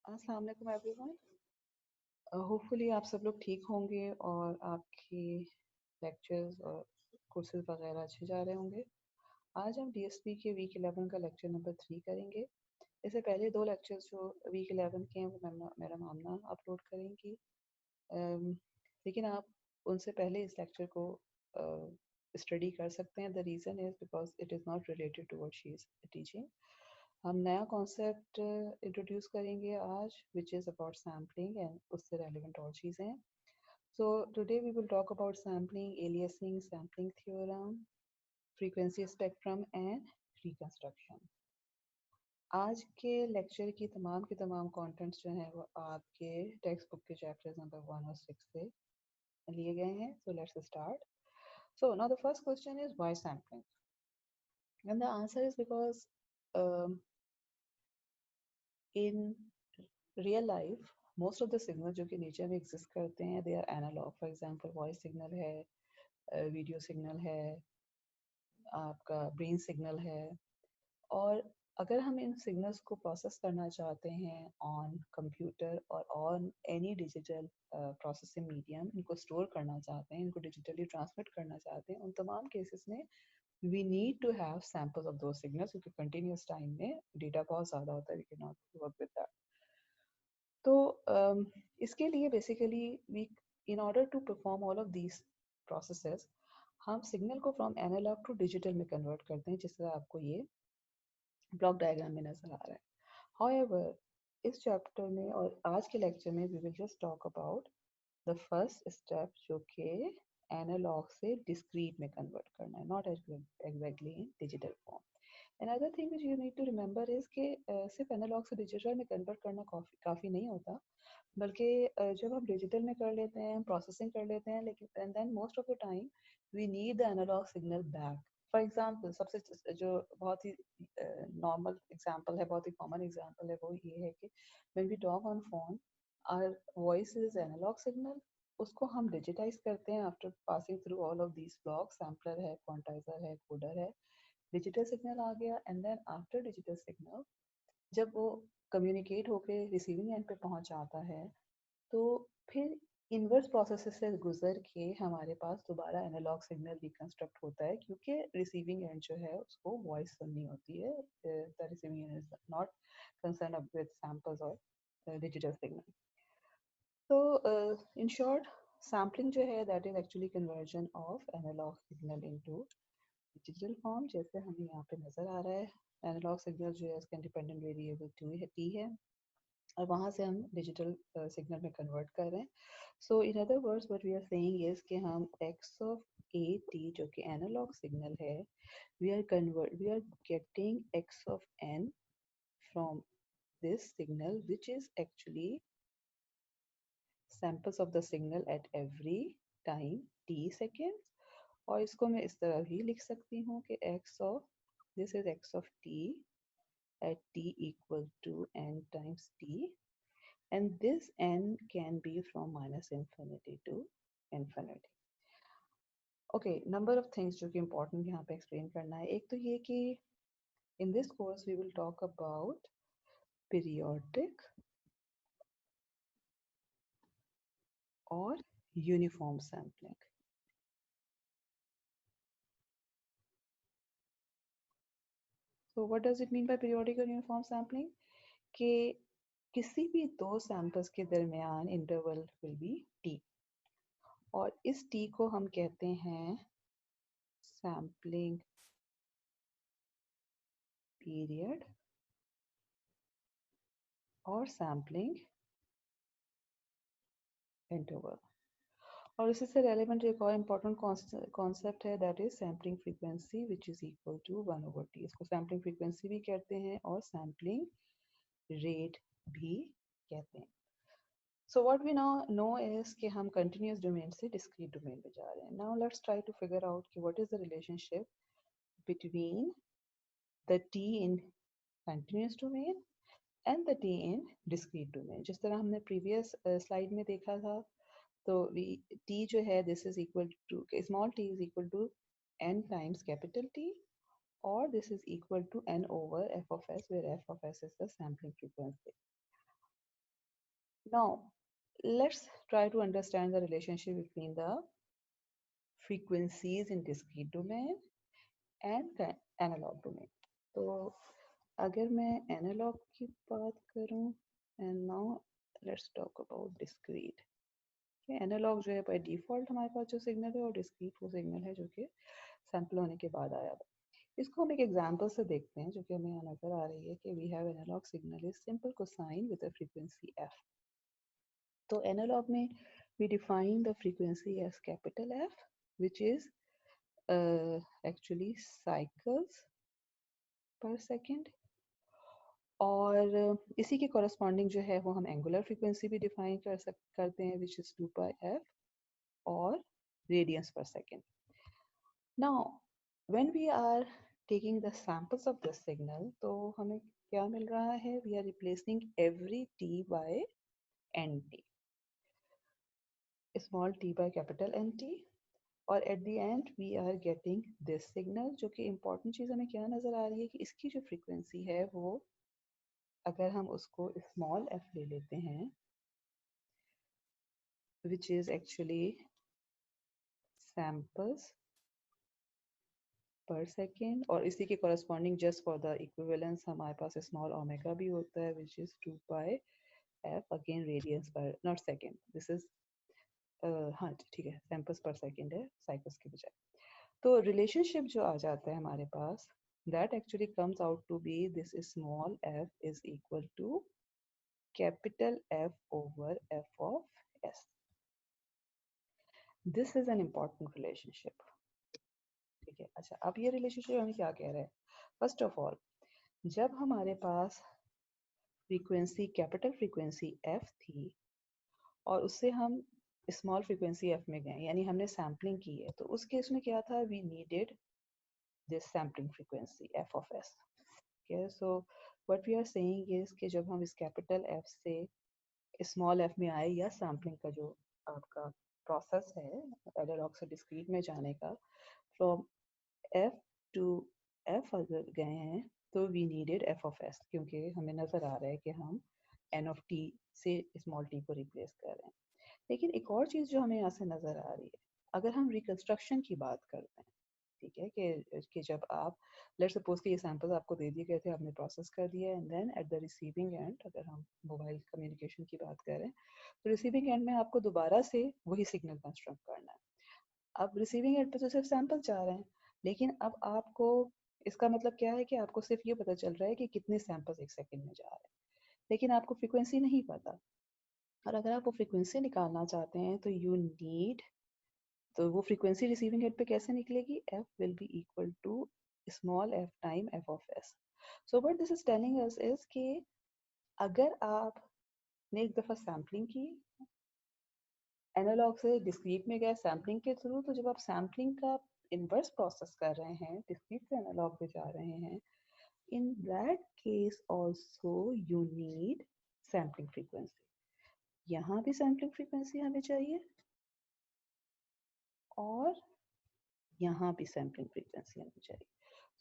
अस्सलाम वालेकुम everyone. Hopefully आप सब लोग ठीक होंगे और आपके लेक्चर्स और कोर्सेज वगैरह अच्छे जा रहे होंगे। आज हम डीएसपी के वीक 11 का लेक्चर नंबर 3 करेंगे। इससे पहले दो लेक्चर्स जो वीक 11 के हैं वो मैडम आमना अपलोड करेंगी। अम, लेकिन आप उनसे पहले इस लेक्चर को स्टडी कर सकते हैं। The reason is because it is not related to what she is teaching. हम नया कॉन्सेप्ट इंट्रोड्यूस करेंगे आज which is about sampling and उससे रेलिवेंट और चीज़ें हैं। So today we will talk about sampling, aliasing, sampling theorem, frequency spectrum and reconstruction. आज के लेक्चर की तमाम कंटेंट्स जो हैं वो आपके टेक्स्ट बुक के चैप्टर्स नंबर 1 और 6 से लिए गए हैं. So let's start. So now the first question is why sampling? And the answer is because um, in real life most of the signals जो कि नेचर में एग्जिस्ट करते हैं they are analog. For example voice signal है, video signal है, आपका brain signal है. और अगर हम इन सिग्नल्स को प्रोसेस करना चाहते हैं ऑन कंप्यूटर और on any digital processing medium, इनको स्टोर करना चाहते हैं, इनको डिजिटली ट्रांसमिट करना चाहते हैं, उन तमाम केसेस में we need to have samples of दो सिग्नल्स क्योंकि कंटिन्यूस टाइम में डेटा बहुत ज़्यादा होता है. We can not work with that. तो इसके लिए basically we in order to perform all of these processes हम सिग्नल को फ्रॉम एनालॉग टू डिजिटल में कन्वर्ट करते हैं, जिस तरह आपको ये ब्लॉक डायग्राम में नजर आ रहा है. हाउएवर इस चैप्टर में और आज के लेक्चर में we will just talk about the first step जो कि एनालॉग से डिस्क्रीट में कन्वर्ट करना है, not exactly in digital form. Another thing which you need to remember is कि सिर्फ एनालॉग से डिजिटल में कन्वर्ट करना काफ़ी नहीं होता, बल्कि जब हम डिजिटल में कर लेते हैं, प्रोसेसिंग कर लेते हैं, लेकिन and then most of the time we need the analog signal back. For example सबसे जो बहुत ही नॉर्मल एग्जांपल है, बहुत ही कॉमन एग्जांपल है, वो ये है कि when we talk on phone our voice is analog signal. उसको हम डिजिटाइज करते हैं after passing through all of these blocks. Sampler है, क्वांटाइजर है, कोडर है, डिजिटल सिग्नल आ गया. And then after digital signal जब वो कम्युनिकेट होके रिसीविंग एंड पे पहुंच जाता है, तो फिर इन्वर्स प्रोसेस से गुजर के हमारे पास दोबारा एनालॉग सिग्नल रिकंस्ट्रक्ट होता है, क्योंकि रिसीविंग एंड जो है उसको वॉइस सुननी होती है. The receiving end is not concern with samples और डिजिटल सिग्नल. तो इन शॉर्ट सैम्पलिंग जो है that is actually conversion of analog signal into digital form, जैसे हमें यहाँ पे नजर आ रहा है. एनालॉग सिग्नल जो है उसका इंडिपेंडेंट वेरिएबल टी है और वहाँ से हम डिजिटल सिग्नल में कन्वर्ट कर रहे हैं. So in other words what we are saying is कि हम x ऑफ ए टी जो कि एनालॉग सिग्नल है, we are getting x of n from this signal which is actually samples of the signal at every time t seconds. और इसको मैं इस तरह भी लिख सकती हूँ कि x of this is x of t at t equal to n times t, and this n can be from minus infinity to infinity. Okay, number of things जो कि important यहाँ पे explain करना है. एक तो ये कि in this course we will talk about periodic और uniform sampling. So what does it mean by periodic or uniform sampling? कि किसी भी दो सैंपल्स के दरमियान इंटरवल विल बी t, और इस t को हम कहते हैं सैम्पलिंग पीरियड और सैम्पलिंग इंटरवल. और इसी से रेलेवेंट एक और इम्पोर्टेंट कॉन्सेप्ट है that is sampling frequency which is equal to 1/t. इसको सैम्पलिंग फ्रीक्वेंसी भी कहते हैं और सैम्पलिंग रेट भी कहते हैं. So what we now know is कि हम कंटिन्यूस डोमेन से डिस्क्रीट डोमेन में जा रहे हैं. Now let's try to figure out कि what is the relationship between the t in continuous domain and the t in discrete domain. जिस तरह हमने प्रीवियस स्लाइड में देखा था, तो t जो है this is equal to small t is equal to n times capital T, और this is equal to n over f of s where f of s is the sampling frequency. Now, let's try to understand the relationship between the frequencies in discrete domain and analog domain. तो अगर मैं analog की बात करूं, and now let's talk about discrete. Analog जो है by default हमारे पास जो सिग्नल है, और डिस्क्रीट वो सिग्नल है जो कि सैंपल होने के बाद आया हुआ। इसको हम एक एग्जांपल से देखते हैं जो कि हमें यहाँ नजर आ रही है कि we have analog signal is simple cosine with a frequency F. तो एनालॉग में we define the frequency as capital F which is actually cycles per second, और इसी के कॉरस्पॉन्डिंग जो है वो हम एंगुलर फ्रीक्वेंसी भी डिफाइन करते हैं विच इज 2 पाई एफ और रेडियंस पर second. Now, when we are taking the samples of this signal, तो हमें क्या मिल रहा है? We are replacing every t by nt, small t by capital NT, और at the end we are getting this signal, जो कि important चीज़ हमें क्या नज़र आ रही है कि इसकी जो frequency है वो अगर हम उसको small f ले लेते हैं, which is actually samples पर सेकेंड, और इसी के corresponding just for the equivalence हमारे पास स्मॉल ओमेगा भी होता है which is 2 pi F again radiance पर नॉट सेकेंड, दिस इज हाँ ठीक है सैंपल्स पर सेकेंड है साइकिल्स के बजाय. तो रिलेशनशिप जो आ जाता है हमारे पास that actually comes out to be this small f is equal to capital F over f of s. This is an important relationship. ठीक है, अच्छा अब ये रिलेशनशिप हमें क्या कह रहा है? फर्स्ट ऑफ ऑल, जब हमारे पास फ्रीक्वेंसी कैपिटल फ्रीक्वेंसी एफ थी और उससे हम स्मॉल फ्रीक्वेंसी एफ में गए, यानी हमने सैम्पलिंग की है, तो उस केस में क्या था? We needed this sampling frequency F of s. So what we are saying is कि जब हम इस कैपिटल एफ से स्मॉल एफ में आए, या सैम्पलिंग का जो आपका प्रोसेस है एनालॉग से डिस्क्रीट में जाने का, फ्रॉम एफ टू एफ अगर गए हैं तो we needed F of s, क्योंकि हमें नज़र आ रहा है कि हम एन ऑफ टी से स्मॉल टी को रिप्लेस कर रहे हैं. लेकिन एक और चीज़ जो हमें यहाँ से नज़र आ रही है, अगर हम रिकंस्ट्रक्शन की बात करते हैं, ठीक है, कि जब आप लेट्स सपोज कि ये सैंपल्स आपको दे दिए गए थे, आपने प्रोसेस कर दिया, and then at the receiving end, अगर हम मोबाइल कम्युनिकेशन की बात करें, तो रिसीविंग एंड में आपको दोबारा से वही सिग्नल कंस्ट्रक्ट करना है. अब रिसीविंग एंड पे तो सिर्फ सैंपल जा रहे हैं, लेकिन अब आपको इसका मतलब क्या है कि आपको सिर्फ ये पता चल रहा है कि कितने सैंपल्स एक सेकंड में जा रहे हैं, लेकिन आपको फ्रीक्वेंसी नहीं पता. और अगर आप वो फ्रीक्वेंसी निकालना चाहते हैं तो यू नीड, तो वो फ्रीक्वेंसी रिसीविंग एंड पे कैसे निकलेगी? F will be equal to small f time F of s. So what this is telling us is कि अगर आपने एक दफ़ा सैम्पलिंग की, एनालॉग से डिस्क्रीट में गए सैम्पलिंग के थ्रू, तो जब आप सैम्पलिंग का इनवर्स प्रोसेस कर रहे हैं, डिस्क्रीट से एनालॉग पे जा रहे हैं, इन that case also you need sampling frequency. यहाँ भी सैम्पलिंग फ्रीक्वेंसी हमें चाहिए और यहाँ भी सैम्पलिंग फ्रीक्वेंसी हमें चाहिए.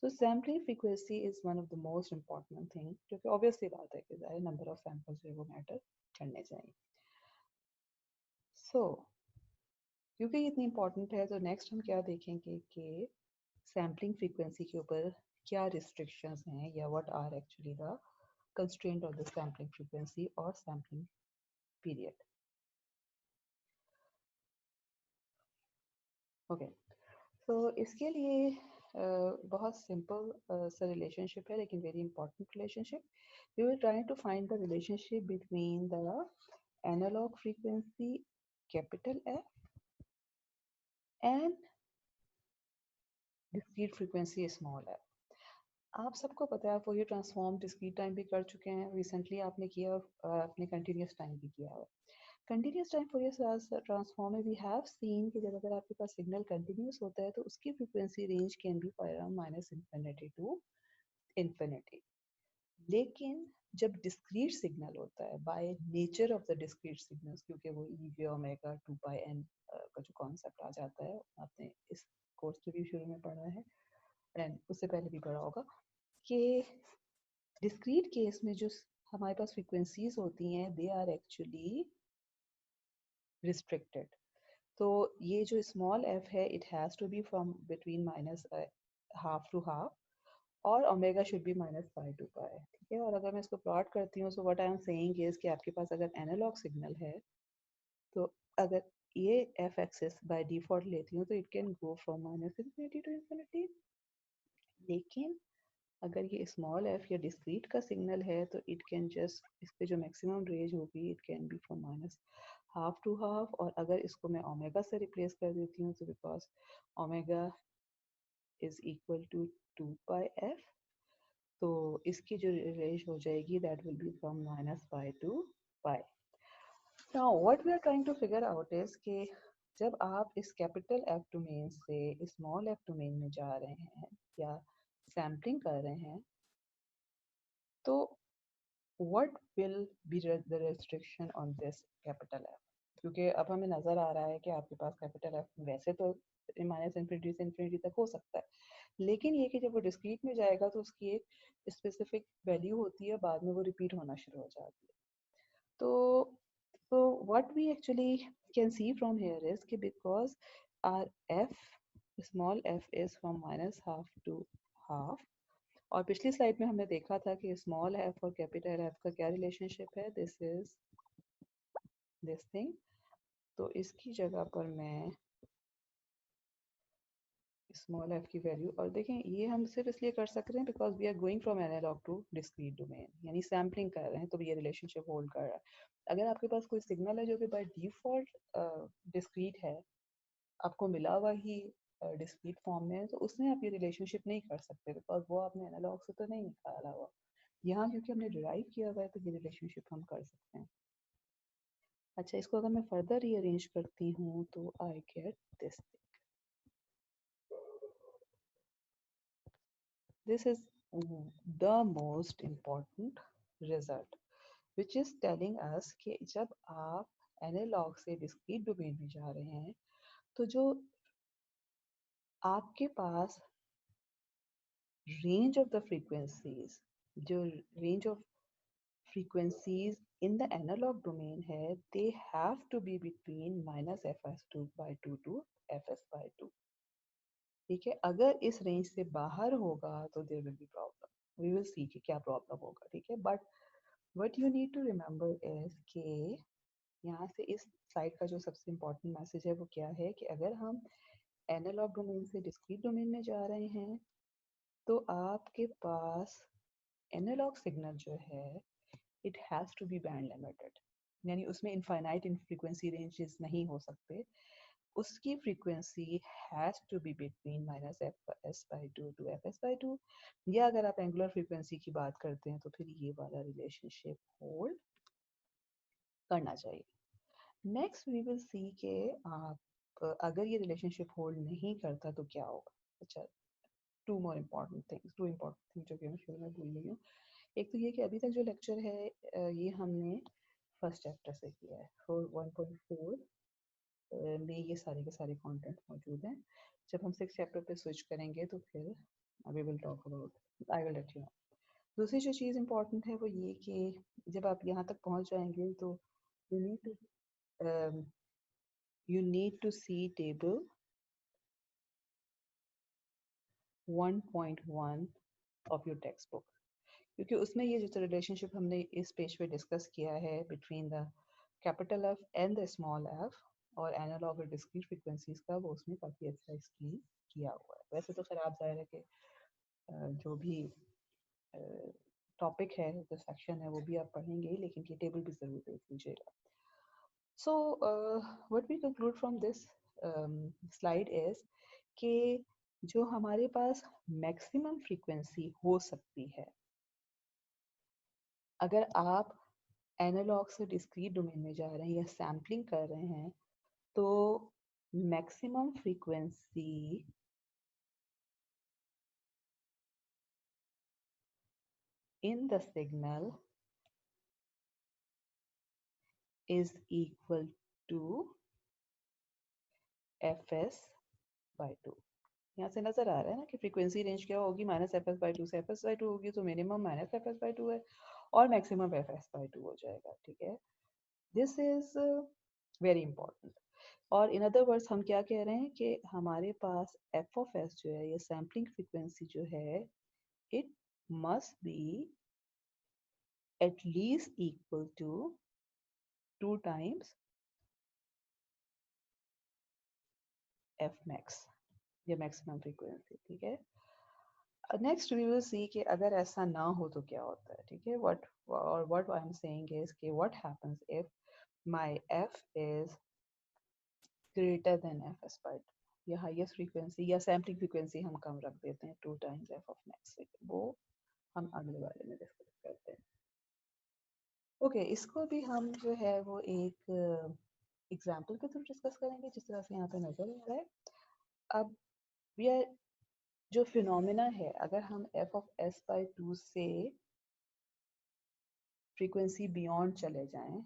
So sampling frequency is one of the most important thing, जो कि ऑब्वियसली बात है कि नंबर ऑफ सैंपल्स जो है वो मैटर करने चाहिए. सो क्योंकि ये इतनी इंपॉर्टेंट है, तो नेक्स्ट हम क्या देखेंगे कि सैम्पलिंग फ्रीक्वेंसी के ऊपर क्या रिस्ट्रिक्शंस हैं, या what are actually the constraint of the sampling frequency और सैम्पलिंग पीरियड. ओके, तो इसके लिए बहुत सिंपल सा रिलेशनशिप है, लेकिन very important relationship. We will try to find the relationship between the analog frequency capital F and discrete frequency small f. आप सबको पता है, आप ये ट्रांसफॉर्म डिस्क्रीट टाइम भी कर चुके हैं, रिसेंटली आपने किया, आपने कंटिन्यूस टाइम भी किया है. कंटिन्यूस टाइम फोरियर ट्रांसफॉर्म में वी हैव सीन कि जब अगर आपके पास सिग्नल कंटिन्यूस होता है तो उसकी frequency range can be around minus infinity to infinity. लेकिन जब डिस्क्रीट सिग्नल होता है, by nature of the discrete signals, क्योंकि वो ई जे ओमेगा 2 पाई एन का जो कॉन्सेप्ट आ जाता है, आपने इस कोर्स में भी शुरू में पढ़ा है एंड उससे पहले भी पढ़ा होगा, कि डिस्क्रीट केस में जो हमारे पास फ्रीक्वेंसीज होती हैं, दे आर एक्चुअली रिस्ट्रिक्टेड। तो ये जो स्मॉल एफ है, it has to be from between minus half to half, और omega should be minus pi to pi, ठीक है। और अगर मैं इसको प्लॉट करती हूँ, so what I am saying is कि आपके पास अगर एनालॉग सिग्नल है, तो अगर ये एफ एक्सिस बाय डिफॉल्ट लेती हूँ, तो it can go from minus infinity to infinity. लेकिन अगर ये स्मॉल एफ या डिस्क्रीट का सिग्नल है, तो इट कैन जस्ट, इस पे जो मैक्सिमम रेंज होगी, it can be from minus half to half. और अगर इसको मैं ओमेगा से रिप्लेस कर देती हूँ, तो because omega is equal to 2 pi f, तो इसकी जो रेंज हो जाएगी, that will be from minus pi to pi. Now what we are trying to figure out is कि जब आप इस कैपिटल एफ डोमेन से स्मॉल एफ डोमेन में जा रहे हैं या सैम्पलिंग कर रहे हैं, तो what will be the restriction on this capital F? क्योंकि अब हमें नज़र आ रहा है कि आपके पास कैपिटल एफ वैसे तो माइनस इन्फिनिटी से इन्फिनिटी तक हो सकता है, लेकिन ये कि जब वो डिस्क्रीट में जाएगा तो उसकी एक स्पेसिफिक वैल्यू होती है, बाद में वो रिपीट होना शुरू हो जाती है। तो what we actually can see from here is कि because our f small f is from minus half to half, और पिछली स्लाइड में हमने देखा था कि स्मॉल एफ और कैपिटल एफ का क्या रिलेशनशिप है, दिस इज दिस थिंग। तो इसकी जगह पर मैं स्मॉल एफ की वैल्यू, और देखें ये हम सिर्फ इसलिए कर सक रहे हैं because we are going from analog to discrete domain, यानी सैम्पलिंग कर रहे हैं, तो ये रिलेशनशिप होल्ड कर रहा है। अगर आपके पास कोई सिग्नल है जो कि बाय डिफॉल्ट डिस्क्रीट है, आपको मिला हुआ ही डिस्क्रीट फॉर्म में है, तो उसमें आप ये रिलेशनशिप नहीं कर सकते बिकॉज वो आपने एनालॉग से तो नहीं निकाला हुआ। यहाँ क्योंकि हमने डिराइव किया हुआ है, तो ये रिलेशनशिप हम कर सकते हैं। अच्छा, इसको अगर मैं फर्दर रीअरेंज करती हूँ, तो I get this. This is the most important result, which is telling us कि जब आप एनालॉग से डिस्क्रीट डोमेन में जा रहे हैं, तो जो आपके पास रेंज ऑफ द फ्रीक्वेंसीज, जो range of frequencies in the analog domain है, they have to be between minus fs2 by 2 to fs by 2, ठीक है। अगर इस रेंज से बाहर होगा तो there will be problem, we will see कि क्या प्रॉब्लम होगा, ठीक है। But what you need to remember is कि यहाँ से इस साइड का जो सबसे इम्पोर्टेंट मैसेज है वो क्या है कि अगर हम एनालॉग डोमेन से डिस्क्रीट डोमेन में जा रहे हैं, तो आपके पास एनालॉग सिग्नल जो है, it has to be band limited, यानी उसमें इनफाइनाइट इन फ्रीक्वेंसी रेंजेस नहीं हो सकते। उसकी frequency has to be between minus F S by two to F S by two, या अगर आप एंगुलर फ्रीक्वेंसी की बात करते हैं, तो फिर ये वाला रिलेशनशिप होल्ड करना चाहिए। नेक्स्ट वी विल सी के आप अगर ये रिलेशनशिप होल्ड नहीं करता तो क्या होगा। अच्छा, टू इम्पॉर्टेंट थिंग जो कि मैं शुरू में भूल गई हूँ। एक तो ये कि अभी तक जो लेक्चर है, ये हमने फर्स्ट चैप्टर से किया है, 1.4 में ये सारे के सारे कंटेंट मौजूद हैं। जब हम सिक्स चैप्टर पे स्विच करेंगे, तो फिर we will talk about, I will let you know. दूसरी जो चीज़ इम्पॉर्टेंट है वो ये कि जब आप यहाँ तक पहुँच जाएंगे, तो you need to you need to see table 1.1 of your textbook, क्योंकि उसमें ये जो रिलेशनशिप हमने इस पेज पे डिस्कस किया है between the capital F and the small F और एनालॉग और डिस्क्रीट फ्रीक्वेंसीज का, वो उसमें काफ़ी अच्छा एक्सप्लेन किया हुआ है। वैसे तो खैर आप जाहिर है कि जो भी टॉपिक है, जो सेक्शन है, वो भी आप पढ़ेंगे ही, लेकिन ये टेबल भी ज़रूर देख लीजिएगा। So what we conclude from this slide is कि जो हमारे पास मैक्सिमम फ्रीक्वेंसी हो सकती है, अगर आप एनालॉग से डिस्क्रीट डोमेन में जा रहे हैं या सैम्पलिंग कर रहे हैं, तो maximum frequency in the signal is equal to F S by two. यहाँ से नजर आ रहा है ना कि फ्रीक्वेंसी रेंज क्या होगी, minus F S by two से एफ एस बाई टू होगी, तो minimum minus F S by to है, और maximum F S by to हो जाएगा, ठीक है। This is very important. और इन अदर वर्ड्स हम क्या कह रहे हैं कि हमारे पास एफ ऑफ एस जो है, ये सैम्पलिंग फ्रीक्वेंसी जो है, it must be at least equal to 2 times F max, ये मैक्सिमम फ्रीक्वेंसी, ठीक है। नेक्स्ट वी विल सी कि अगर ऐसा ना हो तो क्या होता है, ठीक है। What I am saying is कि what happens if my F is greater than F S by two, या हाईएस्ट फ्रीक्वेंसी या सैम्पलिंग फ्रीक्वेंसी हम कम रख देते हैं 2 times एफ ऑफ मैक्स, वो हम अगले वाले में डिस्कस करते हैं। ओके, इसको भी हम जो है वो एक एग्जाम्पल के थ्रू डिस्कस करेंगे, जिस तरह से यहाँ पे नजर आ रहा है। अब ये जो फिनोमेना है, अगर हम F of S by two से फ्रीक्वेंसी बियॉन्ड चले जाएं,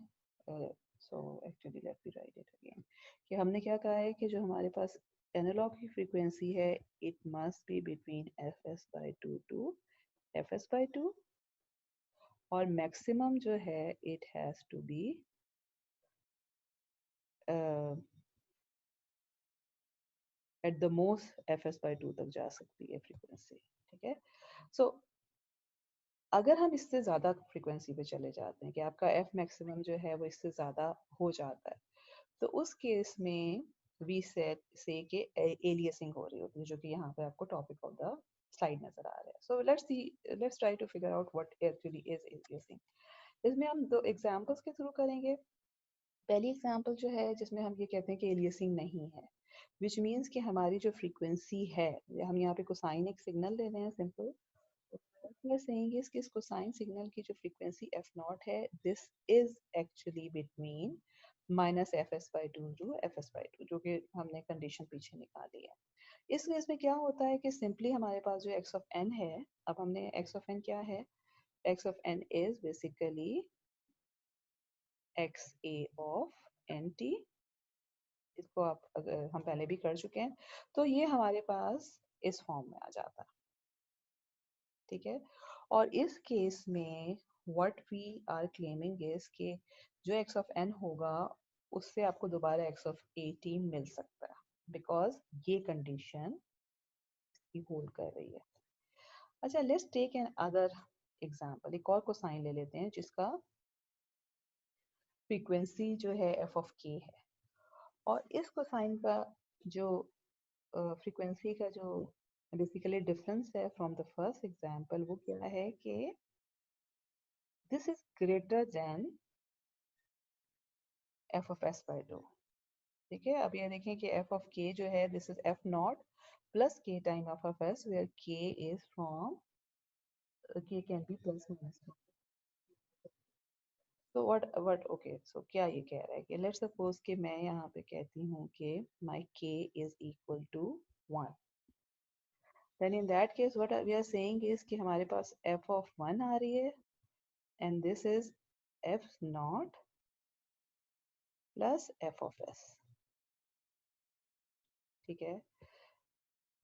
so actually let me write it again, कि हमने क्या कहा है कि जो हमारे पास एनालॉग की फ्रीक्वेंसी है, it must be between F S by two to F S by two, और मैक्सिमम जो है it has to be at the most F S by two तक जा सकती है फ्रीक्वेंसी, ठीक है। सो अगर हम इससे ज़्यादा फ्रीक्वेंसी पे चले जाते हैं कि आपका एफ मैक्सिमम जो है वो इससे ज़्यादा हो जाता है, तो उस केस में वी सेट से कि एलियासिंग हो रही होती है, जो कि यहाँ पे आपको टॉपिक ऑफ द स्लाइड नजर आ रहा है। So let's try to figure out what actually is aliasing. इसमें हम दो एग्जांपल्स के थ्रू करेंगे। पहली एग्जांपल जो है जिसमें हम ये कहते हैं कि एलियासिंग नहीं है, विच मीन्स कि हमारी जो फ्रीक्वेंसी है, हम यहाँ पे कोसाइन एक सिग्नल ले रहे हैं simple, we are saying is कि इस कोसाइन सिग्नल की जो फ्रीक्वेंसी एफ नॉट है, this is actually between minus F S by two to F S by two, जो कि हमने कंडीशन पीछे निकाली है। इस केस में क्या होता है कि सिंपली हमारे पास जो एक्स ऑफ एन है, अब हमने एक्स ऑफ एन क्या है, X of N is basically X A of N T. इसको आप अगर हम पहले भी कर चुके हैं, तो ये हमारे पास इस फॉर्म में आ जाता है, ठीक है। और इस केस में what we are claiming is कि जो एक्स ऑफ एन होगा उससे आपको दोबारा एक्स ऑफ ए टी मिल सकता है, बिकॉज ये कंडीशन ही होल्ड कर रही है। अच्छा, let's take another example, एक और को साइन ले लेते हैं जिसका फ्रीक्वेंसी जो है एफ ऑफ के है, और इस कोसाइन का जो फ्रीक्वेंसी का जो बेसिकली डिफरेंस है फ्रॉम द फर्स्ट एग्जांपल, वो क्या है कि this is greater than F of S by to, ठीक है। अब ये देखें कि एफ ऑफ के जो है, this is F naught plus K time F of S, where K is from K can be plus minus. तो what okay, so क्या ये कह रहा है कि लेट्स सपोज कि मैं यहाँ पे कहती हूँ कि my K is equal to 1, then in that case what we are saying is कि हमारे पास एफ ऑफ 1 आ रही है, and this is F naught plus F of S, ठीक है।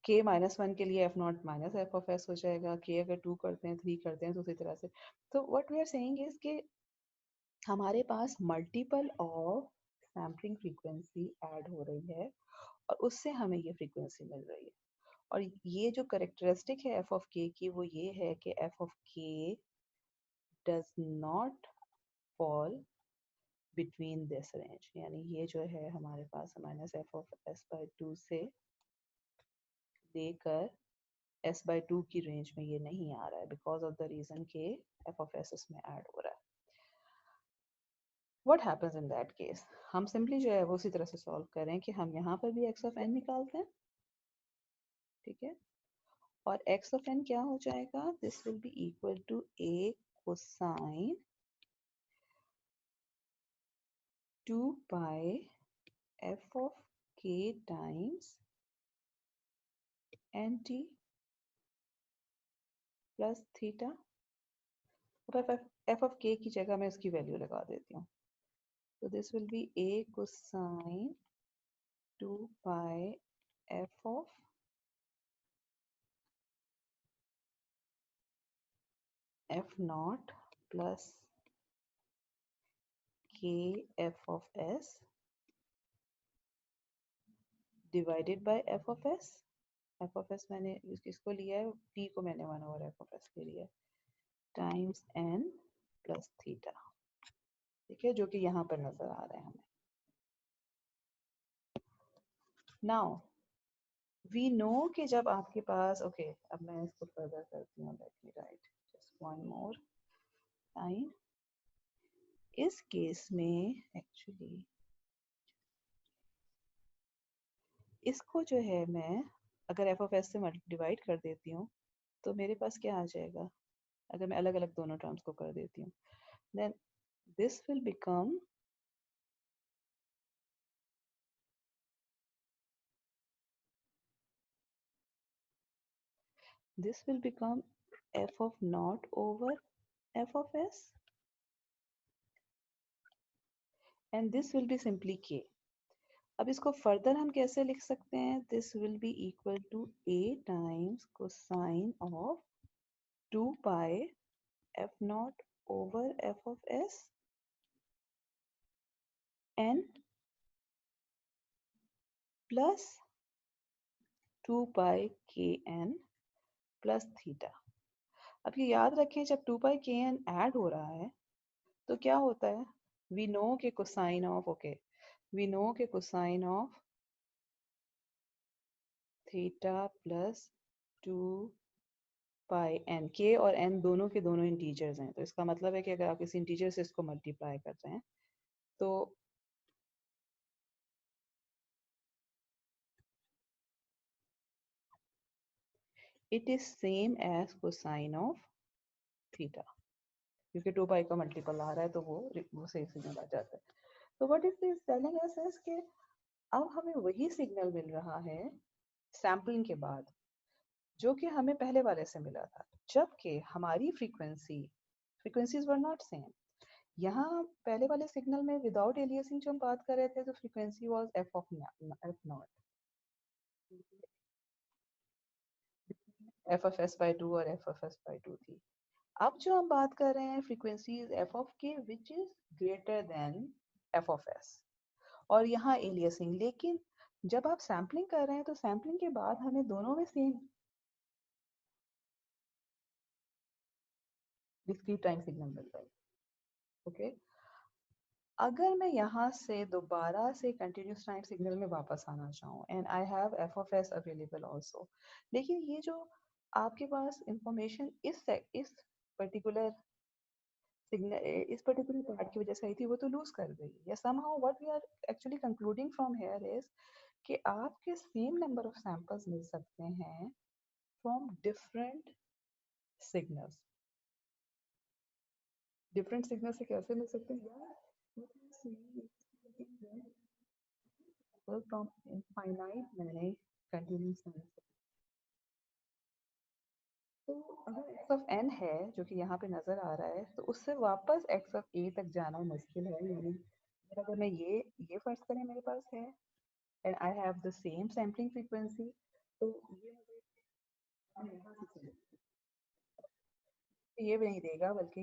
के माइनस वन के लिए F naught minus F of S हो जाएगा, के अगर 2 करते हैं 3 करते हैं तो उसी तरह से। तो what we are saying is कि हमारे पास multiple of sampling frequency add हो रही है, और उससे हमें ये फ्रीक्वेंसी मिल रही है। और ये जो करेक्टरिस्टिक है एफ ऑफ के की, वो ये है कि F of K does not fall between this range, यानी ये जो है हमारे पास minus F of S by two से लेकर एस बाई टू की रेंज में ये नहीं आ रहा है, because of the reason K F of S इसमें ऐड हो रहा है। What happens in that case, हम सिंपली जो है वो उसी तरह से सॉल्व करें कि हम यहाँ पर भी एक्स ऑफ एन निकालते हैं, ठीक है। और एक्स ऑफ एन क्या हो जाएगा, this will be equal to a cosine 2 pi F of K times N T plus theta. F of K की जगह मैं इसकी वैल्यू लगा देती हूँ, तो this will B A cosine 2 pi F of F naught plus k f of s divided by f of s। f of s मैंने किसको लिया है, t को मैंने 1/f of s ले लिया है, टाइम्स n प्लस थीटा। ठीक है, जो कि यहाँ पर नजर आ रहा है हमें। नाउ वी नो कि जब आपके पास ओके अब मैं इसको फर्दर करती हूँ, late me right just one more time. इस केस में एक्चुअली इसको जो है मैं अगर f of s से डिवाइड कर देती हूँ तो मेरे पास क्या आ जाएगा, अगर मैं अलग अलग दोनों टर्म्स को कर देती हूँ, then this will become f of naught over f of s and this will be simply k। अब इसको फर्दर हम कैसे लिख सकते हैं, this will be equal to a times cosine of 2 pi f naught over f of s n plus 2 pi k n plus theta. अब ये याद रखें जब 2 पाई के एन ऐड हो रहा है तो क्या होता है, we know K cosine of okay we know K cosine of theta plus 2 pi N, K और एन दोनों के दोनों इंटीजर्स हैं, तो इसका मतलब है कि अगर आप किसी इंटीजर से इसको मल्टीप्लाई कर रहे हैं तो it is same as cosine of theta, क्योंकि 2 पाई का मल्टीपल आ रहा है तो वो सही सिग्नल आ जाता है। तो what is this telling us is कि अब हमें वही सिग्नल मिल रहा है सैम्पलिंग के बाद जो कि हमें पहले वाले से मिला था, जबकि हमारी फ्रीक्वेंसीज वर नॉट सेम। यहाँ पहले वाले सिग्नल में विदाउट एलियासिंग जो हम बात कर रहे थे तो frequency was F naught F of S by two और F of S by two थी। अब जो हम बात कर रहे हैं फ्रीक्वेंसीज एफ ऑफ के which is greater than F of S और यहाँ एलियासिंग, लेकिन जब आप सैम्पलिंग कर रहे हैं तो सैम्पलिंग के बाद हमें दोनों में सेम डिस्क्रीट टाइम सिग्नल मिल रहा है। ओके, अगर मैं यहाँ से दोबारा से कंटिन्यूस टाइम सिग्नल में वापस आना चाहूँ and I have F of S available also, लेकिन ये जो आपके पास इंफॉर्मेशन इस पर्टिकुलर सिग्नल इस पर्टिकुलर पार्ट की वजह से आई थी वो तो लूज कर गई, या somehow what we are actually concluding from here is कि आपके सेम नंबर ऑफ सैंपल्स मिल सकते हैं फ्रॉम डिफरेंट सिग्नल से कैसे मिल सकते हैं यार, फ्रॉम इनफाइनाइट मैंने कंटिन्यूस टाइम। तो अगर एक्स ऑफ एन है जो कि यहाँ पे नजर आ रहा है तो उससे वापस एक्स ऑफ ए तक जाना मुश्किल है, यानी अगर मैं ये फर्ज करें मेरे पास है and I have the same sampling frequency, तो ये भी नहीं देगा बल्कि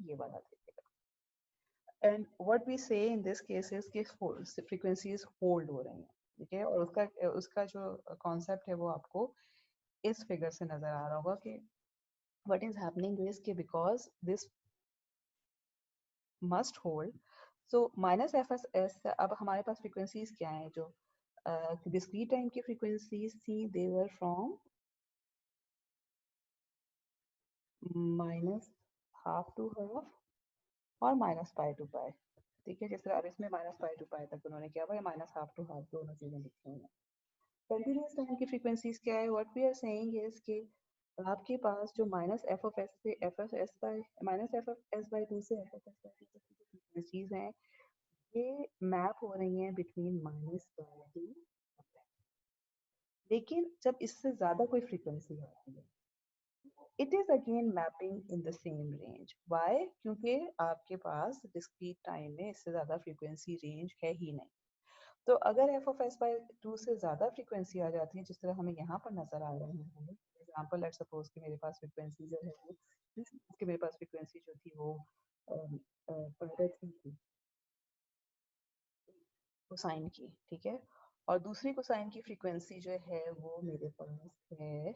ये वाला देगा। एंड व्हाट वी से इन दिस केस इज कि फ्रीक्वेंसीज होल्ड हो रही हैं, ठीक है, और उसका उसका जो कॉन्सेप्ट है वो आपको इस फिगर से नजर आ रहा होगा कि what is happening is कि because this must hold, so minus F S S अब हमारे पास फ्रीक्वेंसीज क्या हैं जो डिस्क्रीट टाइम की फ्रीक्वेंसीज थी, they were from minus half to half और माइनस पाई टू पाई। ठीक है, जिस तरह अब इसमें माइनस पाई टू पाई तक उन्होंने किया हुआ है, माइनस हाफ टू हाफ दोनों चीजें लिखी हुई हैं। कंटिन्यूस टाइम की फ्रीक्वेंसीज क्या है, what we are saying is कि आपके पास जो माइनस एफ ऑफ एस से F F S by minus F F S by two से F F S by two तक की जो फ्रीक्वेंसीज हैं ये मैप हो रही हैं बिटवीन माइनस बाई टू, लेकिन जब इससे ज्यादा कोई फ्रीक्वेंसी आती है it is again mapping in the same range. Why, क्योंकि आपके पास डिस्क्रीट टाइम में इससे ज्यादा फ्रीक्वेंसी रेंज है ही नहीं। तो अगर F of S by two से ज्यादा फ्रीक्वेंसी आ जाती है जिस तरह हमें यहाँ पर नजर आ रहे हैं, एग्जाम्पल लेट्स सपोज कि मेरे पास फ्रीक्वेंसी जो है इसके मेरे पास फ्रीक्वेंसी जो थी वो पाई 3 थी कोसाइन की, ठीक है। और दूसरी कोसाइन की फ्रीक्वेंसी जो है वो मेरे पास है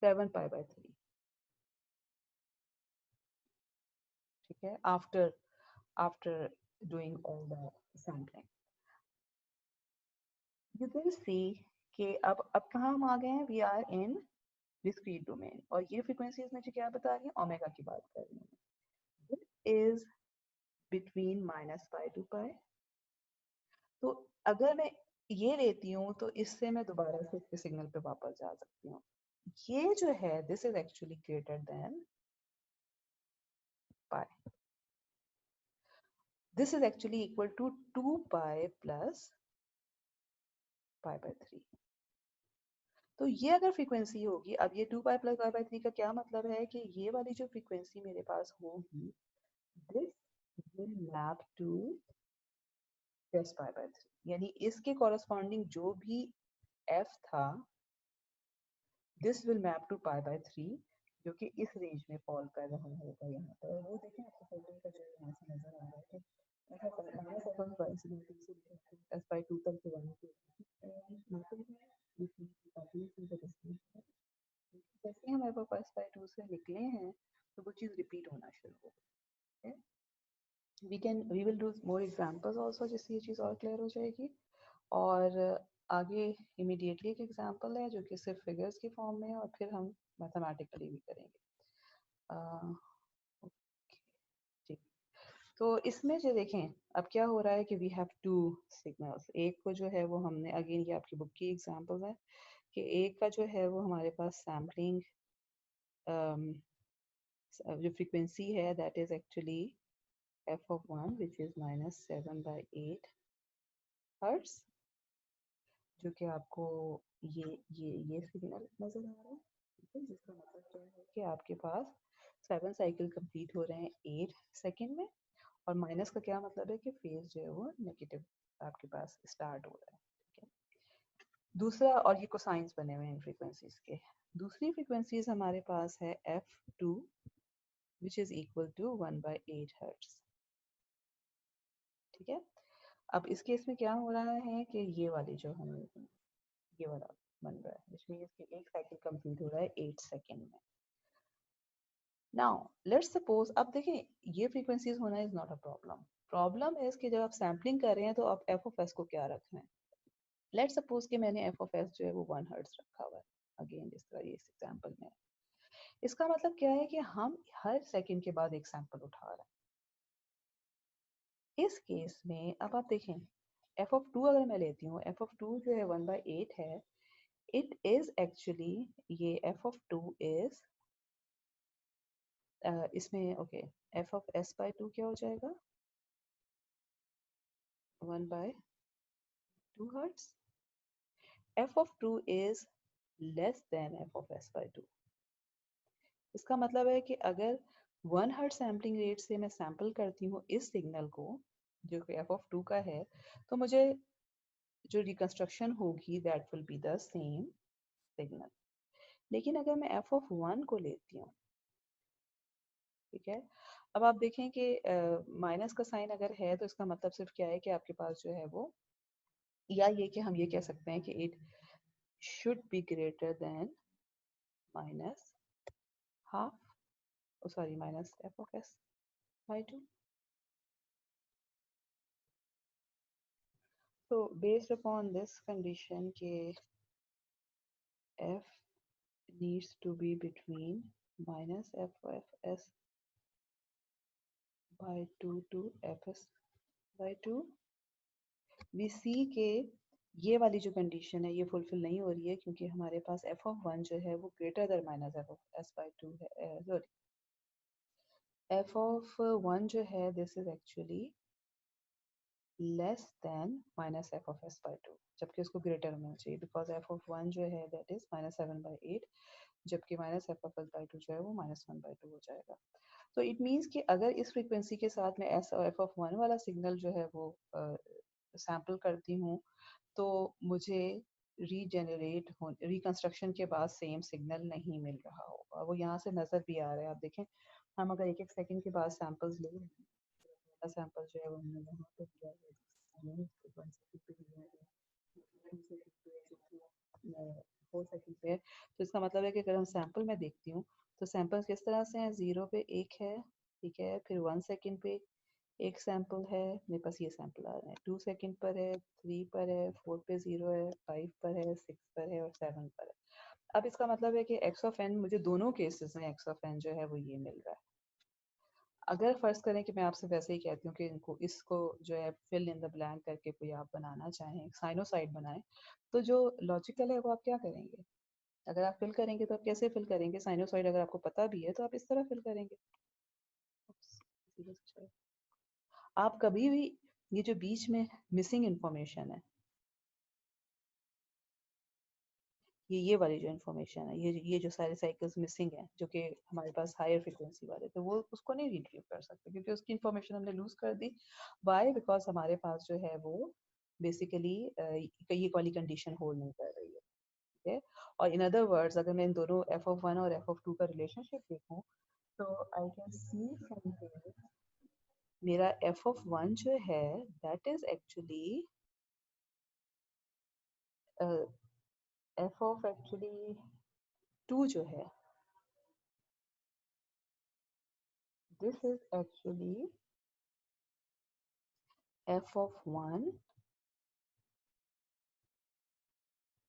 7 पाई/3, ठीक है, after doing all the sampling. You can see कि अब कहाँ हम आ गए हैं, we are in discrete domain, और ये फ्रीक्वेंसीज मुझे क्या बता रही है, ओमेगा की बात कर रही हूँ। This is between -π to π। तो अगर मैं ये लेती हूँ तो इससे मैं दोबारा से इसके सिग्नल पे वापस जा सकती हूँ। ये जो है this is actually greater than pi, this is actually equal to 2π plus π/3। तो ये अगर फ्रीक्वेंसी होगी, अब ये 2π प्लस π/3 का क्या मतलब है कि ये वाली जो फ्रीक्वेंसी मेरे पास होगी, this will map to plus π/3, यानी इसके कॉरस्पॉन्डिंग जो भी f था, दिस विल मैप टू π/3, जो कि इस रेंज में फॉल कर रहा होगा यहाँ पर। वो देखें आपको फोल्डर का जो यहाँ से नजर आ रहा है कि s/2 तक जो वन जैसे हम s/2 से निकले हैं तो वो चीज़ रिपीट होना शुरू हो गई है। we will do more examples also, जिससे ये चीज़ और क्लियर हो जाएगी। और आगे इमीडिएटली एक एग्जांपल है जो कि सिर्फ फिगर्स की फॉर्म में है, और फिर हम मैथमेटिकली भी करेंगे। ठीक, तो इसमें जो देखें अब क्या हो रहा है कि वी हैव टू सिग्नल्स। एक को जो है वो हमने, अगेन ये आपकी बुक की एग्जांपल है, कि एक का जो है वो हमारे पास सैम्पलिंग जो फ्रीक्वेंसी है that is actually f(1) which is -7/8 hertz, जो कि आपको ये सिग्नल नजर आ रहा है, ठीक है, जिसका मतलब क्या है कि आपके पास 7 साइकिल कंप्लीट हो रहे हैं 8 सेकेंड में, और माइनस का क्या मतलब है कि फेज जो है वो नेगेटिव आपके पास स्टार्ट हो रहा है, ठीक है। दूसरा, और ये कोसाइंस बने हुए हैं फ्रीक्वेंसीज के। दूसरी फ्रीक्वेंसीज हमारे पास है f2 which is equal to 1/8 hertz, ठीक है। अब इस केस में क्या हो रहा है कि ये वाली जो हमें ये वाला बन रहा है, which means कि एक साइकिल कंप्लीट हो रहा है 8 सेकेंड में। नाउ लेट्स सपोज, अब देखें ये फ्रीक्वेंसीज होना is not a problem. Problem है कि जब आप सैम्पलिंग कर रहे हैं तो आप एफ ऑफ एस को क्या रखना है। लेट्स सपोज कि मैंने एफ ऑफ एस जो है वो 1 हर्ट्ज रखा हुआ है, अगेन जिस तरह ये इस एग्जांपल में है। इसका मतलब क्या है कि हम हर सेकंड के बाद एक सैंपल उठा रहे हैं। इस केस में अब आप देखें एफ ऑफ टू अगर मैं लेती हूँ, एफ ऑफ टू जो है 1/8 है, इट इज एक्चुअली, ये एफ ऑफ टू इज इसमें okay, F of S by to क्या हो जाएगा, 1/2 hertz. F of two is less than F of S by to. इसका मतलब है कि अगर 1 हर्ट्ज सैम्पलिंग रेट से मैं सैंपल करती हूँ इस सिग्नल को जो कि एफ ऑफ टू का है, तो मुझे जो रिकंस्ट्रक्शन होगी that will be the same signal. लेकिन अगर मैं एफ ऑफ 1 को लेती हूँ, ठीक है, अब आप देखें कि माइनस का साइन अगर है तो इसका मतलब सिर्फ क्या है कि आपके पास जो है वो, या ये कि हम ये कह सकते हैं कि it should be greater than minus half, sorry minus F of S by to. तो बेस्ड अपॉन दिस कंडीशन के f needs to be between minus f of s by 2 to fs by 2, we see के ये वाली जो condition है ये fulfil नहीं हो रही है, क्योंकि हमारे पास एफ ऑफ वन जो है वो greater than minus F of S by to है। सॉरी, एफ ऑफ वन जो है this is actually less than minus F of S by to, जबकि उसको ग्रेटर होना चाहिए, बिकॉज एफ ऑफ वन जो है दैट इज -7/8, जबकि minus F of S by two जो है वो -1/2 हो जाएगा। तो इट मीन्स कि अगर इस फ्रीक्वेंसी के साथ मैं एस एफ ऑफ वन वाला सिग्नल जो है वो सैम्पल करती हूँ, तो मुझे रीजेनरेट हो, रिकंस्ट्रक्शन के बाद सेम सिग्नल नहीं मिल रहा होगा। वो यहाँ से नज़र भी आ रहा है। आप देखें, हम अगर एक एक सेकंड के बाद सैंपल्स ले रहे हैं, सैंपल जो है वो हमने यहाँ पे दिया है, 1 सेकंड पे है, 4 सेकंड पे है। तो इसका मतलब है कि अगर हम सैंपल में देखती हूँ तो सैंपल्स किस तरह से हैं, 0 पे एक है, ठीक है, फिर 1 सेकंड पे एक सैंपल है, मेरे पास ये सैंपल आ रहे हैं, 2 सेकंड पर है, 3 पर है, 4 पे 0 है, 5 पर है, 6 पर है और 7 पर है। अब इसका मतलब है कि एक्स ऑफ एन, मुझे दोनों केसेस में एक्स ऑफ एन जो है वो ये मिल रहा है। अगर फर्ज करें कि मैं आपसे वैसे ही कहती हूँ कि इनको इसको जो है फिल इन द ब्लैंक करके कोई आप बनाना चाहें, साइनोसाइड बनाएं, तो जो लॉजिकल है वो आप क्या करेंगे? अगर आप फिल करेंगे तो आप कैसे फिल करेंगे? साइनोसाइड अगर आपको पता भी है तो आप इस तरह फिल करेंगे। आप कभी भी ये जो बीच में मिसिंग इंफॉर्मेशन है, ये वाली जो इन्फॉर्मेशन है, ये जो सारे साइकिल्स मिसिंग हैं जो कि हमारे पास हायर फ्रिक्वेंसी वाले, तो वो उसको नहीं रिट्रीव कर सकते क्योंकि उसकी इन्फॉर्मेशन हमने लूज कर दी। वाई? बिकॉज हमारे पास जो है वो बेसिकली ये वाली कंडीशन होल्ड नहीं कर रही है, ठीक है। और इन अदर वर्ड्स, अगर मैं इन दोनों एफ ऑफ वन और एफ ऑफ टू का रिलेशनशिप देखूँ तो I can see from here मेरा एफ ऑफ वन जो है that is actually F of actually two जो है, this is actually f of 1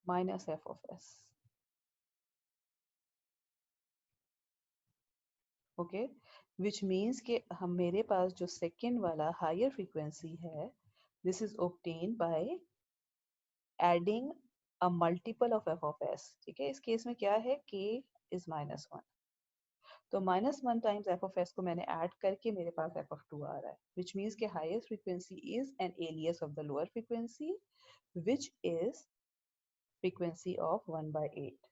minus f of s. Okay, which means कि हम मेरे पास जो सेकेंड वाला हायर फ्रीक्वेंसी है, this is obtained by adding a multiple of f of s। ठीक है, इस केस में क्या है, k इज -1, तो -1 टाइम्स f of s को मैंने ऐड करके मेरे पास f of 2 आ रहा है, विच मीन्स कि highest frequency is an alias of the lower frequency which is frequency of 1/8।